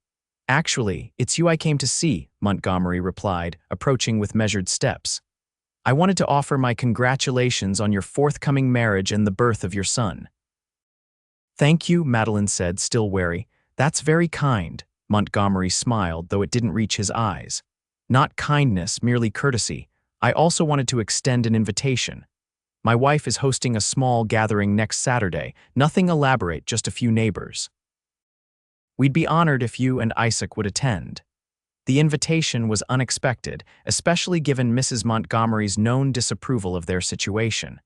"Actually, it's you I came to see," Montgomery replied, approaching with measured steps. "I wanted to offer my congratulations on your forthcoming marriage and the birth of your son." "Thank you," Madeline said, still wary. "That's very kind." Montgomery smiled, though it didn't reach his eyes. "Not kindness, merely courtesy. I also wanted to extend an invitation. My wife is hosting a small gathering next Saturday. Nothing elaborate, just a few neighbors. We'd be honored if you and Isaac would attend." The invitation was unexpected, especially given Mrs. Montgomery's known disapproval of their situation.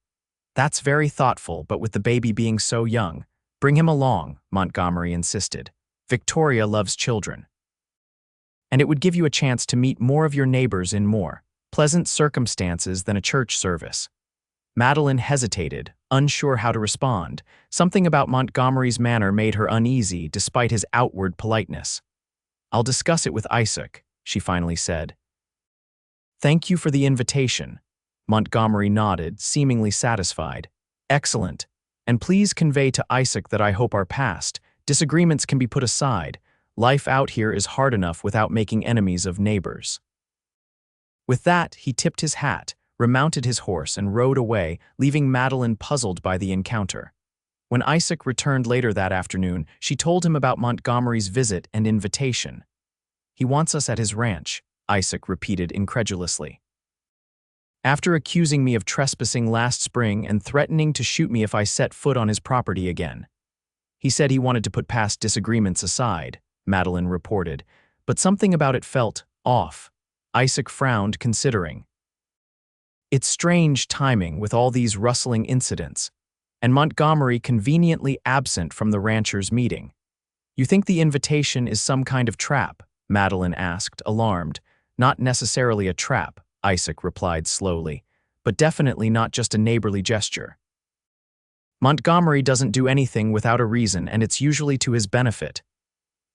"That's very thoughtful, but with the baby being so young, bring him along," Montgomery insisted. "Victoria loves children. And it would give you a chance to meet more of your neighbors in more pleasant circumstances than a church service." Madeline hesitated, unsure how to respond. Something about Montgomery's manner made her uneasy, despite his outward politeness. "I'll discuss it with Isaac," she finally said. "Thank you for the invitation." Montgomery nodded, seemingly satisfied. "Excellent. And please convey to Isaac that I hope our past disagreements can be put aside. Life out here is hard enough without making enemies of neighbors." With that, he tipped his hat, remounted his horse, and rode away, leaving Madeline puzzled by the encounter. When Isaac returned later that afternoon, she told him about Montgomery's visit and invitation. "He wants us at his ranch," Isaac repeated incredulously. "After accusing me of trespassing last spring and threatening to shoot me if I set foot on his property again. He said he wanted to put past disagreements aside," Madeline reported, "but something about it felt off." Isaac frowned, considering. "It's strange timing with all these rustling incidents, and Montgomery conveniently absent from the ranchers' meeting. You think the invitation is some kind of trap?" Madeline asked, alarmed. "Not necessarily a trap," Isaac replied slowly, "but definitely not just a neighborly gesture. Montgomery doesn't do anything without a reason, and it's usually to his benefit.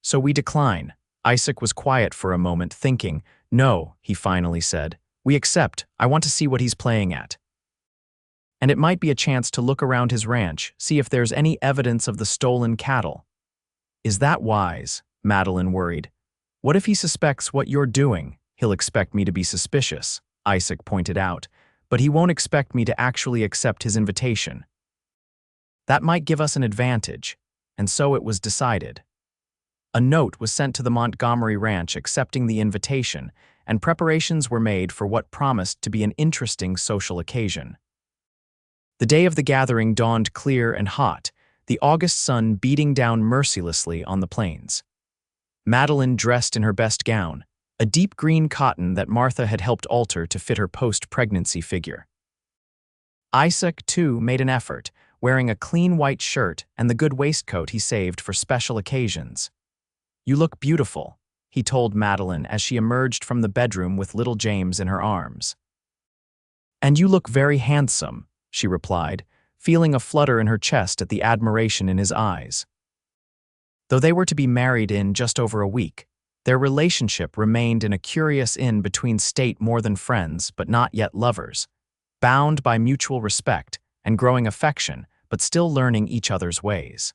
So we decline." Isaac was quiet for a moment, thinking. "No," he finally said. "We accept. I want to see what he's playing at. And it might be a chance to look around his ranch, see if there's any evidence of the stolen cattle." "Is that wise?" Madeline worried. "What if he suspects what you're doing?" "He'll expect me to be suspicious," Isaac pointed out, "but he won't expect me to actually accept his invitation. That might give us an advantage." And so it was decided. A note was sent to the Montgomery ranch accepting the invitation, and preparations were made for what promised to be an interesting social occasion. The day of the gathering dawned clear and hot, the August sun beating down mercilessly on the plains. Madeline dressed in her best gown, a deep green cotton that Martha had helped alter to fit her post-pregnancy figure. Isaac, too, made an effort, wearing a clean white shirt and the good waistcoat he saved for special occasions. "You look beautiful," he told Madeline as she emerged from the bedroom with little James in her arms. "And you look very handsome," she replied, feeling a flutter in her chest at the admiration in his eyes. Though they were to be married in just over a week, their relationship remained in a curious in-between state, more than friends but not yet lovers, bound by mutual respect and growing affection, but still learning each other's ways.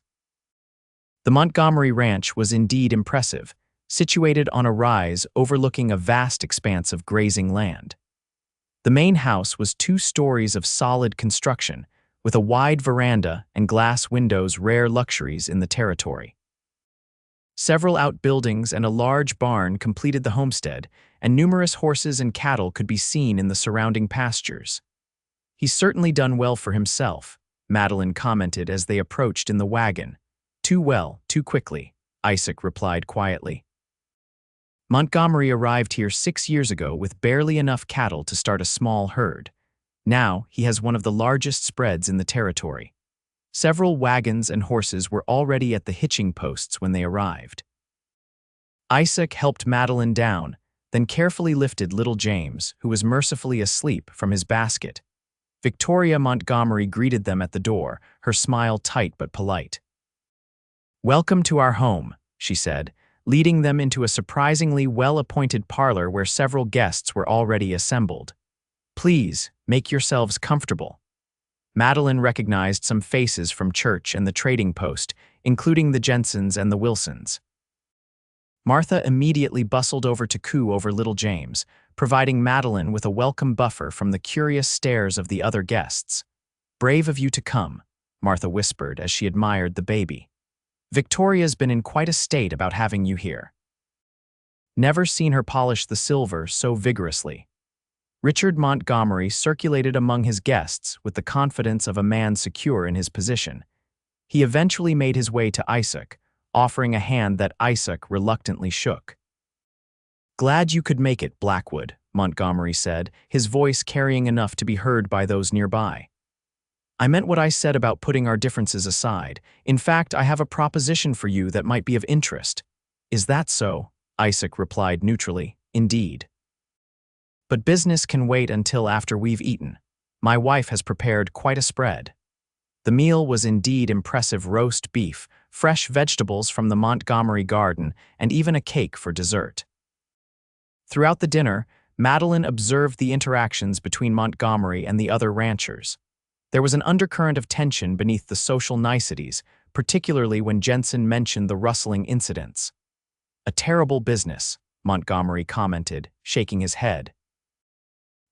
The Montgomery ranch was indeed impressive, situated on a rise overlooking a vast expanse of grazing land. The main house was 2 stories of solid construction, with a wide veranda and glass windows, rare luxuries in the territory. Several outbuildings and a large barn completed the homestead, and numerous horses and cattle could be seen in the surrounding pastures. "He's certainly done well for himself," Madeline commented as they approached in the wagon. "Too well, too quickly," Isaac replied quietly. "Montgomery arrived here 6 years ago with barely enough cattle to start a small herd. Now he has one of the largest spreads in the territory. Several wagons and horses were already at the hitching posts when they arrived." Isaac helped Madeline down, then carefully lifted little James, who was mercifully asleep, from his basket. Victoria Montgomery greeted them at the door, her smile tight but polite. "Welcome to our home," she said, leading them into a surprisingly well-appointed parlor where several guests were already assembled. "Please, make yourselves comfortable." Madeline recognized some faces from church and the trading post, including the Jensens and the Wilsons. Martha immediately bustled over to coo over little James, providing Madeline with a welcome buffer from the curious stares of the other guests. "Brave of you to come," Martha whispered as she admired the baby. "Victoria's been in quite a state about having you here." Never seen her polish the silver so vigorously. Richard Montgomery circulated among his guests with the confidence of a man secure in his position. He eventually made his way to Isaac, offering a hand that Isaac reluctantly shook. "Glad you could make it, Blackwood," Montgomery said, his voice carrying enough to be heard by those nearby. "I meant what I said about putting our differences aside. In fact, I have a proposition for you that might be of interest." "Is that so?" Isaac replied neutrally. "Indeed. But business can wait until after we've eaten. My wife has prepared quite a spread." The meal was indeed impressive: roast beef, fresh vegetables from the Montgomery garden, and even a cake for dessert. Throughout the dinner, Madeline observed the interactions between Montgomery and the other ranchers. There was an undercurrent of tension beneath the social niceties, particularly when Jensen mentioned the rustling incidents. "A terrible business," Montgomery commented, shaking his head.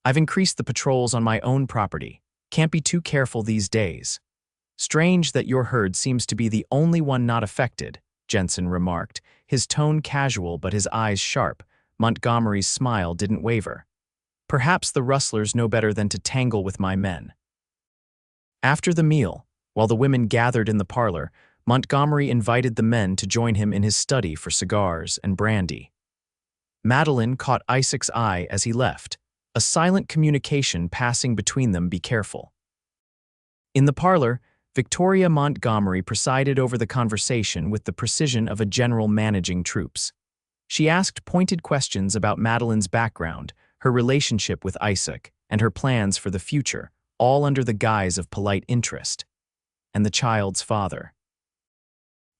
"I've increased the patrols on my own property. Can't be too careful these days." "Strange that your herd seems to be the only one not affected," Jensen remarked, his tone casual but his eyes sharp. Montgomery's smile didn't waver. "Perhaps the rustlers know better than to tangle with my men." After the meal, while the women gathered in the parlor, Montgomery invited the men to join him in his study for cigars and brandy. Madeline caught Isaac's eye as he left, a silent communication passing between them: "Be careful." In the parlor, Victoria Montgomery presided over the conversation with the precision of a general managing troops. She asked pointed questions about Madeline's background, her relationship with Isaac, and her plans for the future, all under the guise of polite interest. "And the child's father?"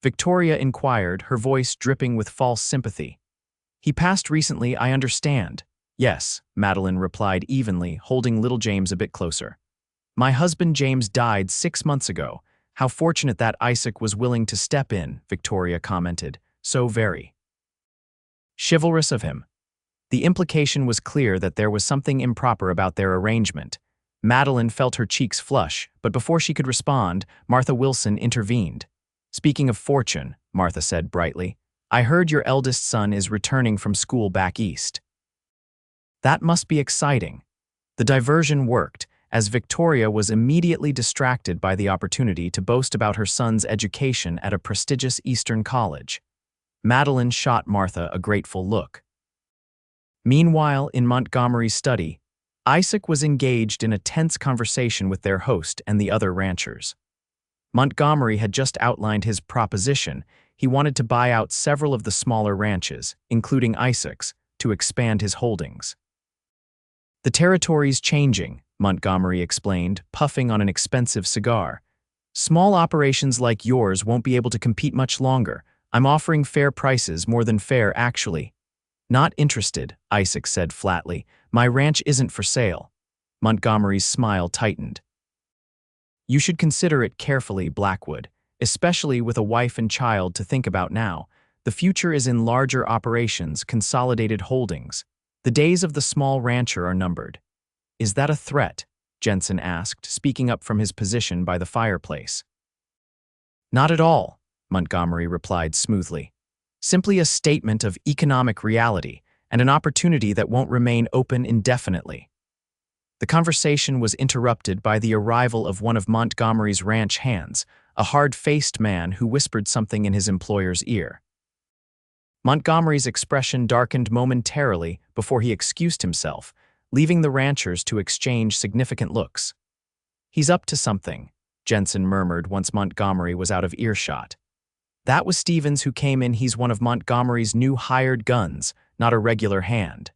Victoria inquired, her voice dripping with false sympathy. "He passed recently, I understand." "Yes," Madeline replied evenly, holding little James a bit closer. "My husband James died 6 months ago. How fortunate that Isaac was willing to step in," Victoria commented. "So very chivalrous of him." The implication was clear that there was something improper about their arrangement. Madeline felt her cheeks flush, but before she could respond, Martha Wilson intervened. "Speaking of fortune," Martha said brightly, "I heard your eldest son is returning from school back east." That must be exciting. The diversion worked, as Victoria was immediately distracted by the opportunity to boast about her son's education at a prestigious Eastern college. Madeline shot Martha a grateful look. Meanwhile, in Montgomery's study, Isaac was engaged in a tense conversation with their host and the other ranchers. Montgomery had just outlined his proposition. He wanted to buy out several of the smaller ranches, including Isaac's, to expand his holdings. "The territory's changing," Montgomery explained, puffing on an expensive cigar. "Small operations like yours won't be able to compete much longer. I'm offering fair prices, more than fair, actually." "Not interested," Isaac said flatly. "My ranch isn't for sale." Montgomery's smile tightened. "You should consider it carefully, Blackwood, especially with a wife and child to think about now. The future is in larger operations, consolidated holdings. The days of the small rancher are numbered." "Is that a threat?" Jensen asked, speaking up from his position by the fireplace. "Not at all," Montgomery replied smoothly. "Simply a statement of economic reality and an opportunity that won't remain open indefinitely." The conversation was interrupted by the arrival of one of Montgomery's ranch hands, a hard-faced man who whispered something in his employer's ear. Montgomery's expression darkened momentarily before he excused himself, leaving the ranchers to exchange significant looks. "He's up to something," Jensen murmured once Montgomery was out of earshot. That was Stevens who came in. He's one of Montgomery's new hired guns, not a regular hand.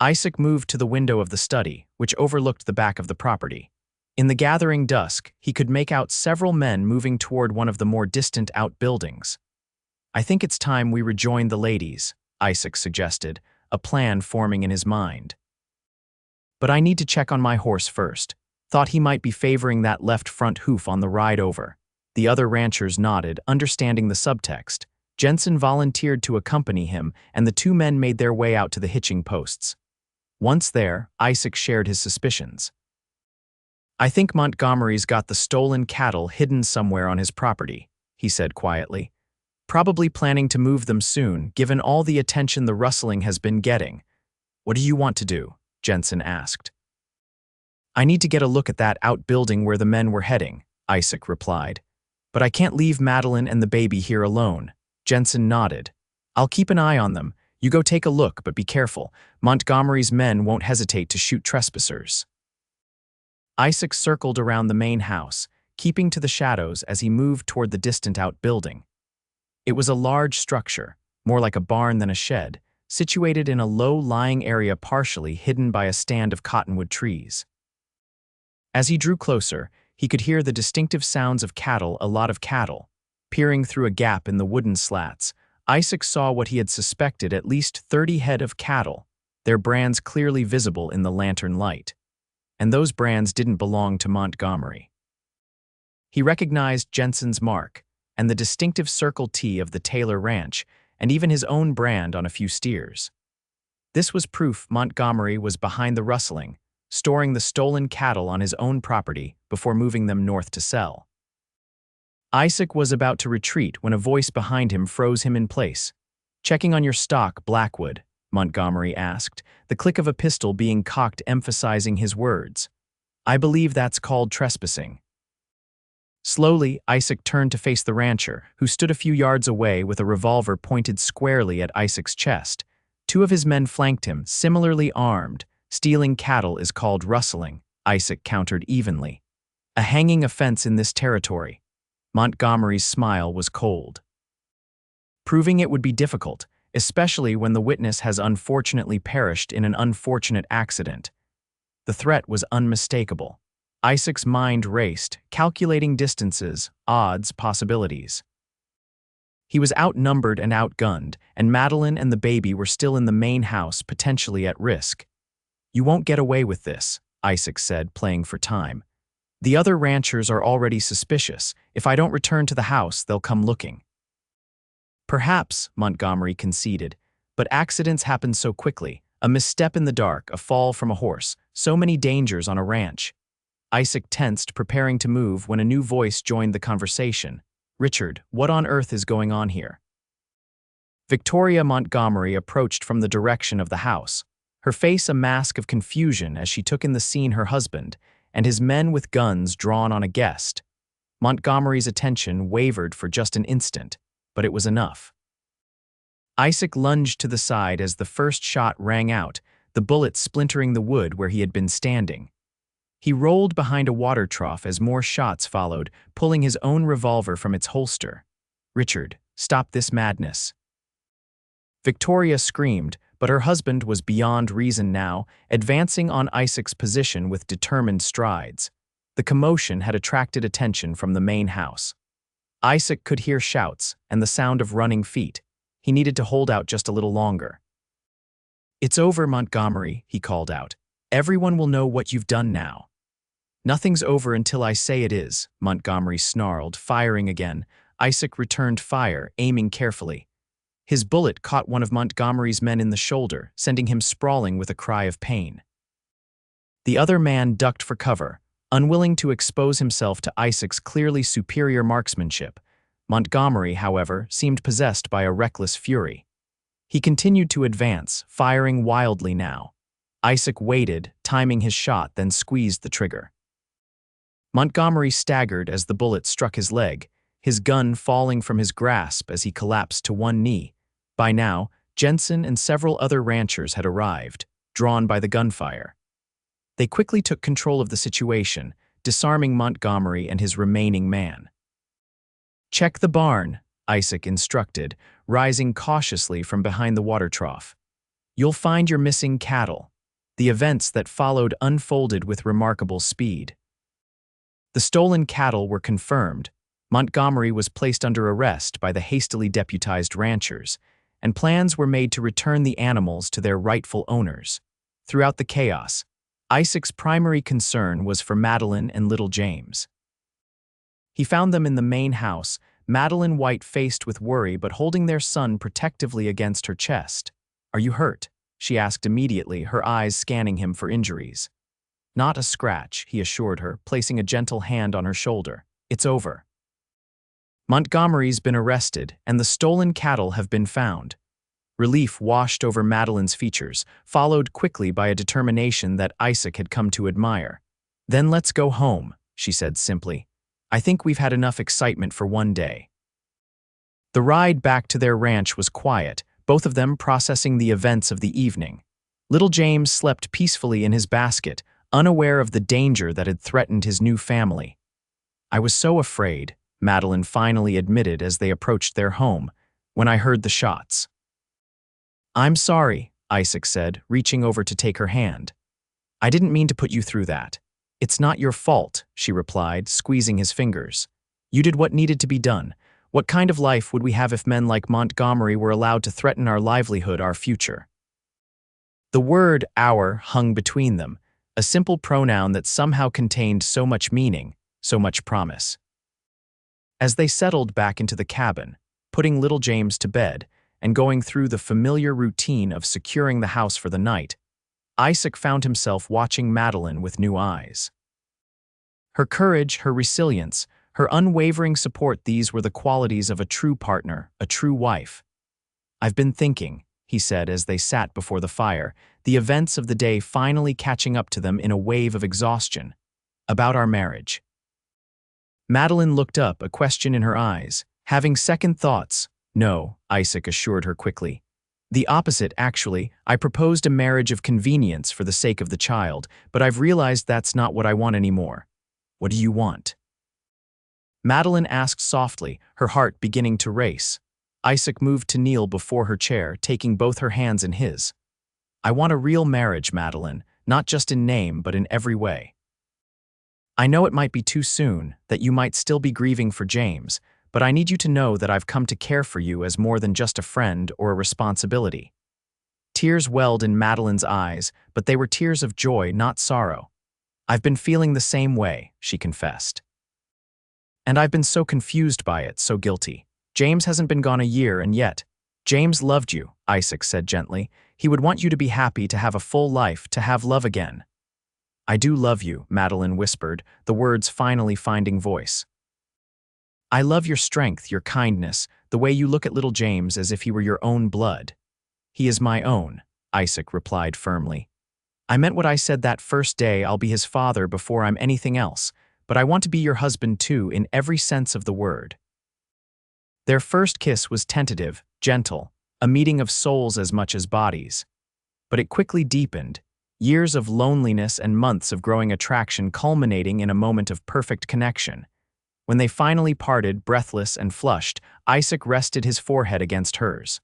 Isaac moved to the window of the study, which overlooked the back of the property. In the gathering dusk, he could make out several men moving toward one of the more distant outbuildings. "I think it's time we rejoin the ladies," Isaac suggested, a plan forming in his mind. "But I need to check on my horse first. Thought he might be favoring that left front hoof on the ride over." The other ranchers nodded, understanding the subtext. Jensen volunteered to accompany him, and the two men made their way out to the hitching posts. Once there, Isaac shared his suspicions. "I think Montgomery's got the stolen cattle hidden somewhere on his property," he said quietly. "Probably planning to move them soon, given all the attention the rustling has been getting." "What do you want to do?" Jensen asked. "I need to get a look at that outbuilding where the men were heading," Isaac replied. "But I can't leave Madeline and the baby here alone." Jensen nodded. "I'll keep an eye on them. You go take a look, but be careful. Montgomery's men won't hesitate to shoot trespassers." Isaac circled around the main house, keeping to the shadows as he moved toward the distant outbuilding. It was a large structure, more like a barn than a shed, situated in a low-lying area partially hidden by a stand of cottonwood trees. As he drew closer, he could hear the distinctive sounds of cattle, a lot of cattle. Peering through a gap in the wooden slats, Isaac saw what he had suspected: at least 30 head of cattle, their brands clearly visible in the lantern light. And those brands didn't belong to Montgomery. He recognized Jensen's mark, and the distinctive Circle T of the Taylor Ranch, and even his own brand on a few steers. This was proof Montgomery was behind the rustling, storing the stolen cattle on his own property before moving them north to sell. Isaac was about to retreat when a voice behind him froze him in place. "Checking on your stock, Blackwood?" Montgomery asked, the click of a pistol being cocked emphasizing his words. "I believe that's called trespassing." Slowly, Isaac turned to face the rancher, who stood a few yards away with a revolver pointed squarely at Isaac's chest. Two of his men flanked him, similarly armed. "Stealing cattle is called rustling," Isaac countered evenly. "A hanging offense in this territory." Montgomery's smile was cold. "Proving it would be difficult, especially when the witness has unfortunately perished in an unfortunate accident." The threat was unmistakable. Isaac's mind raced, calculating distances, odds, possibilities. He was outnumbered and outgunned, and Madeline and the baby were still in the main house, potentially at risk. "You won't get away with this," Isaac said, playing for time. "The other ranchers are already suspicious. If I don't return to the house, they'll come looking." "Perhaps," Montgomery conceded, "but accidents happen so quickly. A misstep in the dark, a fall from a horse, so many dangers on a ranch." Isaac tensed, preparing to move, when a new voice joined the conversation. "Richard, what on earth is going on here?" Victoria Montgomery approached from the direction of the house, her face a mask of confusion as she took in the scene: her husband and his men with guns drawn on a guest. Montgomery's attention wavered for just an instant, but it was enough. Isaac lunged to the side as the first shot rang out, the bullet splintering the wood where he had been standing. He rolled behind a water trough as more shots followed, pulling his own revolver from its holster. "Richard, stop this madness." Victoria screamed, but her husband was beyond reason now, advancing on Isaac's position with determined strides. The commotion had attracted attention from the main house. Isaac could hear shouts and the sound of running feet. He needed to hold out just a little longer. "It's over, Montgomery," he called out. "Everyone will know what you've done now." "Nothing's over until I say it is," Montgomery snarled, firing again. Isaac returned fire, aiming carefully. His bullet caught one of Montgomery's men in the shoulder, sending him sprawling with a cry of pain. The other man ducked for cover, unwilling to expose himself to Isaac's clearly superior marksmanship. Montgomery, however, seemed possessed by a reckless fury. He continued to advance, firing wildly now. Isaac waited, timing his shot, then squeezed the trigger. Montgomery staggered as the bullet struck his leg, his gun falling from his grasp as he collapsed to one knee. By now, Jensen and several other ranchers had arrived, drawn by the gunfire. They quickly took control of the situation, disarming Montgomery and his remaining man. Check the barn, Isaac instructed, rising cautiously from behind the water trough. You'll find your missing cattle. The events that followed unfolded with remarkable speed. The stolen cattle were confirmed. Montgomery was placed under arrest by the hastily deputized ranchers, and plans were made to return the animals to their rightful owners. Throughout the chaos, Isaac's primary concern was for Madeline and little James. He found them in the main house, Madeline white-faced with worry but holding their son protectively against her chest. "Are you hurt?" she asked immediately, her eyes scanning him for injuries. "Not a scratch," he assured her, placing a gentle hand on her shoulder. "It's over. Montgomery's been arrested, and the stolen cattle have been found." Relief washed over Madeline's features, followed quickly by a determination that Isaac had come to admire. "Then let's go home," she said simply. "I think we've had enough excitement for one day." The ride back to their ranch was quiet, both of them processing the events of the evening. Little James slept peacefully in his basket, unaware of the danger that had threatened his new family. "I was so afraid," Madeline finally admitted as they approached their home, "when I heard the shots." "I'm sorry," Isaac said, reaching over to take her hand. "I didn't mean to put you through that." "It's not your fault," she replied, squeezing his fingers. "You did what needed to be done. What kind of life would we have if men like Montgomery were allowed to threaten our livelihood, our future?" The word "our" hung between them, a simple pronoun that somehow contained so much meaning, so much promise. As they settled back into the cabin, putting little James to bed, and going through the familiar routine of securing the house for the night, Isaac found himself watching Madeline with new eyes. Her courage, her resilience, her unwavering support, these were the qualities of a true partner, a true wife. "I've been thinking," he said as they sat before the fire, the events of the day finally catching up to them in a wave of exhaustion, "about our marriage." Madeline looked up, a question in her eyes. "Having second thoughts?" "No," Isaac assured her quickly. "The opposite, actually. I proposed a marriage of convenience for the sake of the child, but I've realized that's not what I want anymore." "What do you want?" Madeline asked softly, her heart beginning to race. Isaac moved to kneel before her chair, taking both her hands in his. "I want a real marriage, Madeline, not just in name but in every way. I know it might be too soon, that you might still be grieving for James, but I need you to know that I've come to care for you as more than just a friend or a responsibility." Tears welled in Madeline's eyes, but they were tears of joy, not sorrow. "I've been feeling the same way," she confessed. "And I've been so confused by it, so guilty. James hasn't been gone a year, and yet—" "James loved you," Isaac said gently. "He would want you to be happy, to have a full life, to have love again." "I do love you," Madeline whispered, the words finally finding voice. "I love your strength, your kindness, the way you look at little James as if he were your own blood." "He is my own," Isaac replied firmly. "I meant what I said that first day. I'll be his father before I'm anything else, but I want to be your husband too, in every sense of the word." Their first kiss was tentative, gentle, a meeting of souls as much as bodies. But it quickly deepened, years of loneliness and months of growing attraction culminating in a moment of perfect connection. When they finally parted, breathless and flushed, Isaac rested his forehead against hers.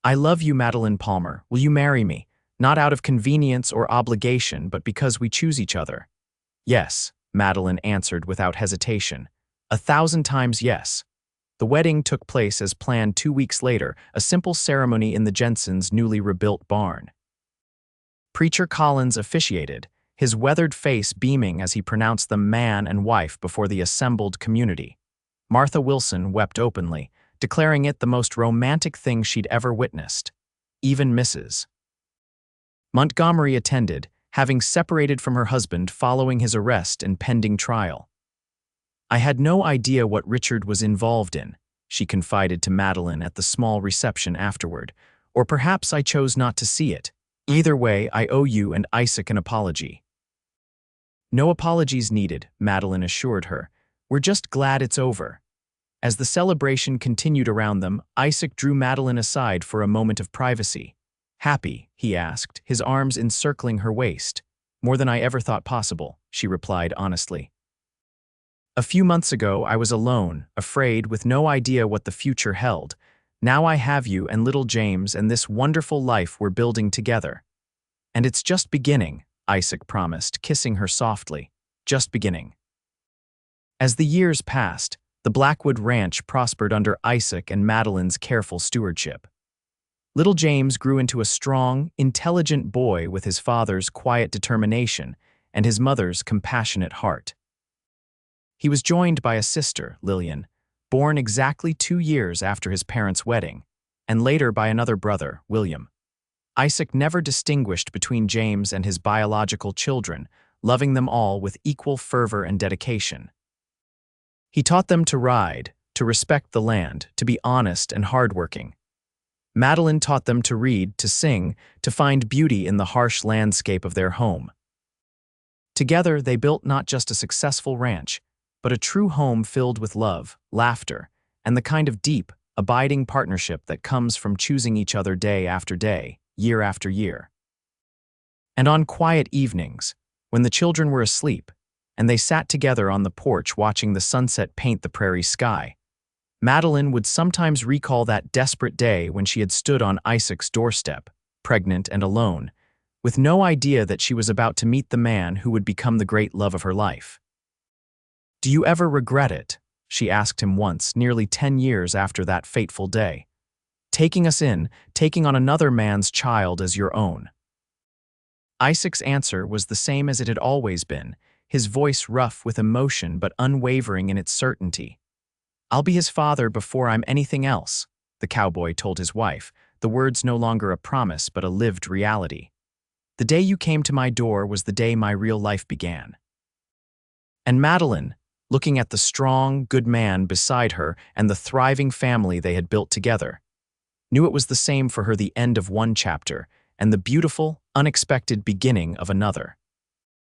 "I love you, Madeline Palmer. Will you marry me? Not out of convenience or obligation, but because we choose each other." "Yes," Madeline answered without hesitation. 1,000 times yes. The wedding took place as planned 2 weeks later, a simple ceremony in the Jensens' newly rebuilt barn. Preacher Collins officiated, his weathered face beaming as he pronounced them man and wife before the assembled community. Martha Wilson wept openly, declaring it the most romantic thing she'd ever witnessed. Even Mrs. Montgomery attended, having separated from her husband following his arrest and pending trial. "I had no idea what Richard was involved in," she confided to Madeline at the small reception afterward, "or perhaps I chose not to see it. Either way, I owe you and Isaac an apology." "No apologies needed," Madeline assured her. "We're just glad it's over." As the celebration continued around them, Isaac drew Madeline aside for a moment of privacy. "Happy?" he asked, his arms encircling her waist. "More than I ever thought possible," she replied honestly. A few months ago, I was alone, afraid, with no idea what the future held. Now I have you and little James and this wonderful life we're building together. And it's just beginning, Isaac promised, kissing her softly. Just beginning. As the years passed, the Blackwood ranch prospered under Isaac and Madeline's careful stewardship. Little James grew into a strong, intelligent boy with his father's quiet determination and his mother's compassionate heart. He was joined by a sister, Lillian, born exactly 2 years after his parents' wedding, and later by another brother, William. Isaac never distinguished between James and his biological children, loving them all with equal fervor and dedication. He taught them to ride, to respect the land, to be honest and hardworking. Madeline taught them to read, to sing, to find beauty in the harsh landscape of their home. Together, they built not just a successful ranch, but a true home filled with love, laughter, and the kind of deep, abiding partnership that comes from choosing each other day after day, year after year. And on quiet evenings, when the children were asleep, and they sat together on the porch watching the sunset paint the prairie sky, Madeline would sometimes recall that desperate day when she had stood on Isaac's doorstep, pregnant and alone, with no idea that she was about to meet the man who would become the great love of her life. "Do you ever regret it?" she asked him once, nearly 10 years after that fateful day. "Taking us in, taking on another man's child as your own." Isaac's answer was the same as it had always been, his voice rough with emotion but unwavering in its certainty. "I'll be his father before I'm anything else," the cowboy told his wife, the words no longer a promise but a lived reality. "The day you came to my door was the day my real life began." And Madeline, looking at the strong, good man beside her and the thriving family they had built together, knew it was the same for her, the end of one chapter and the beautiful, unexpected beginning of another.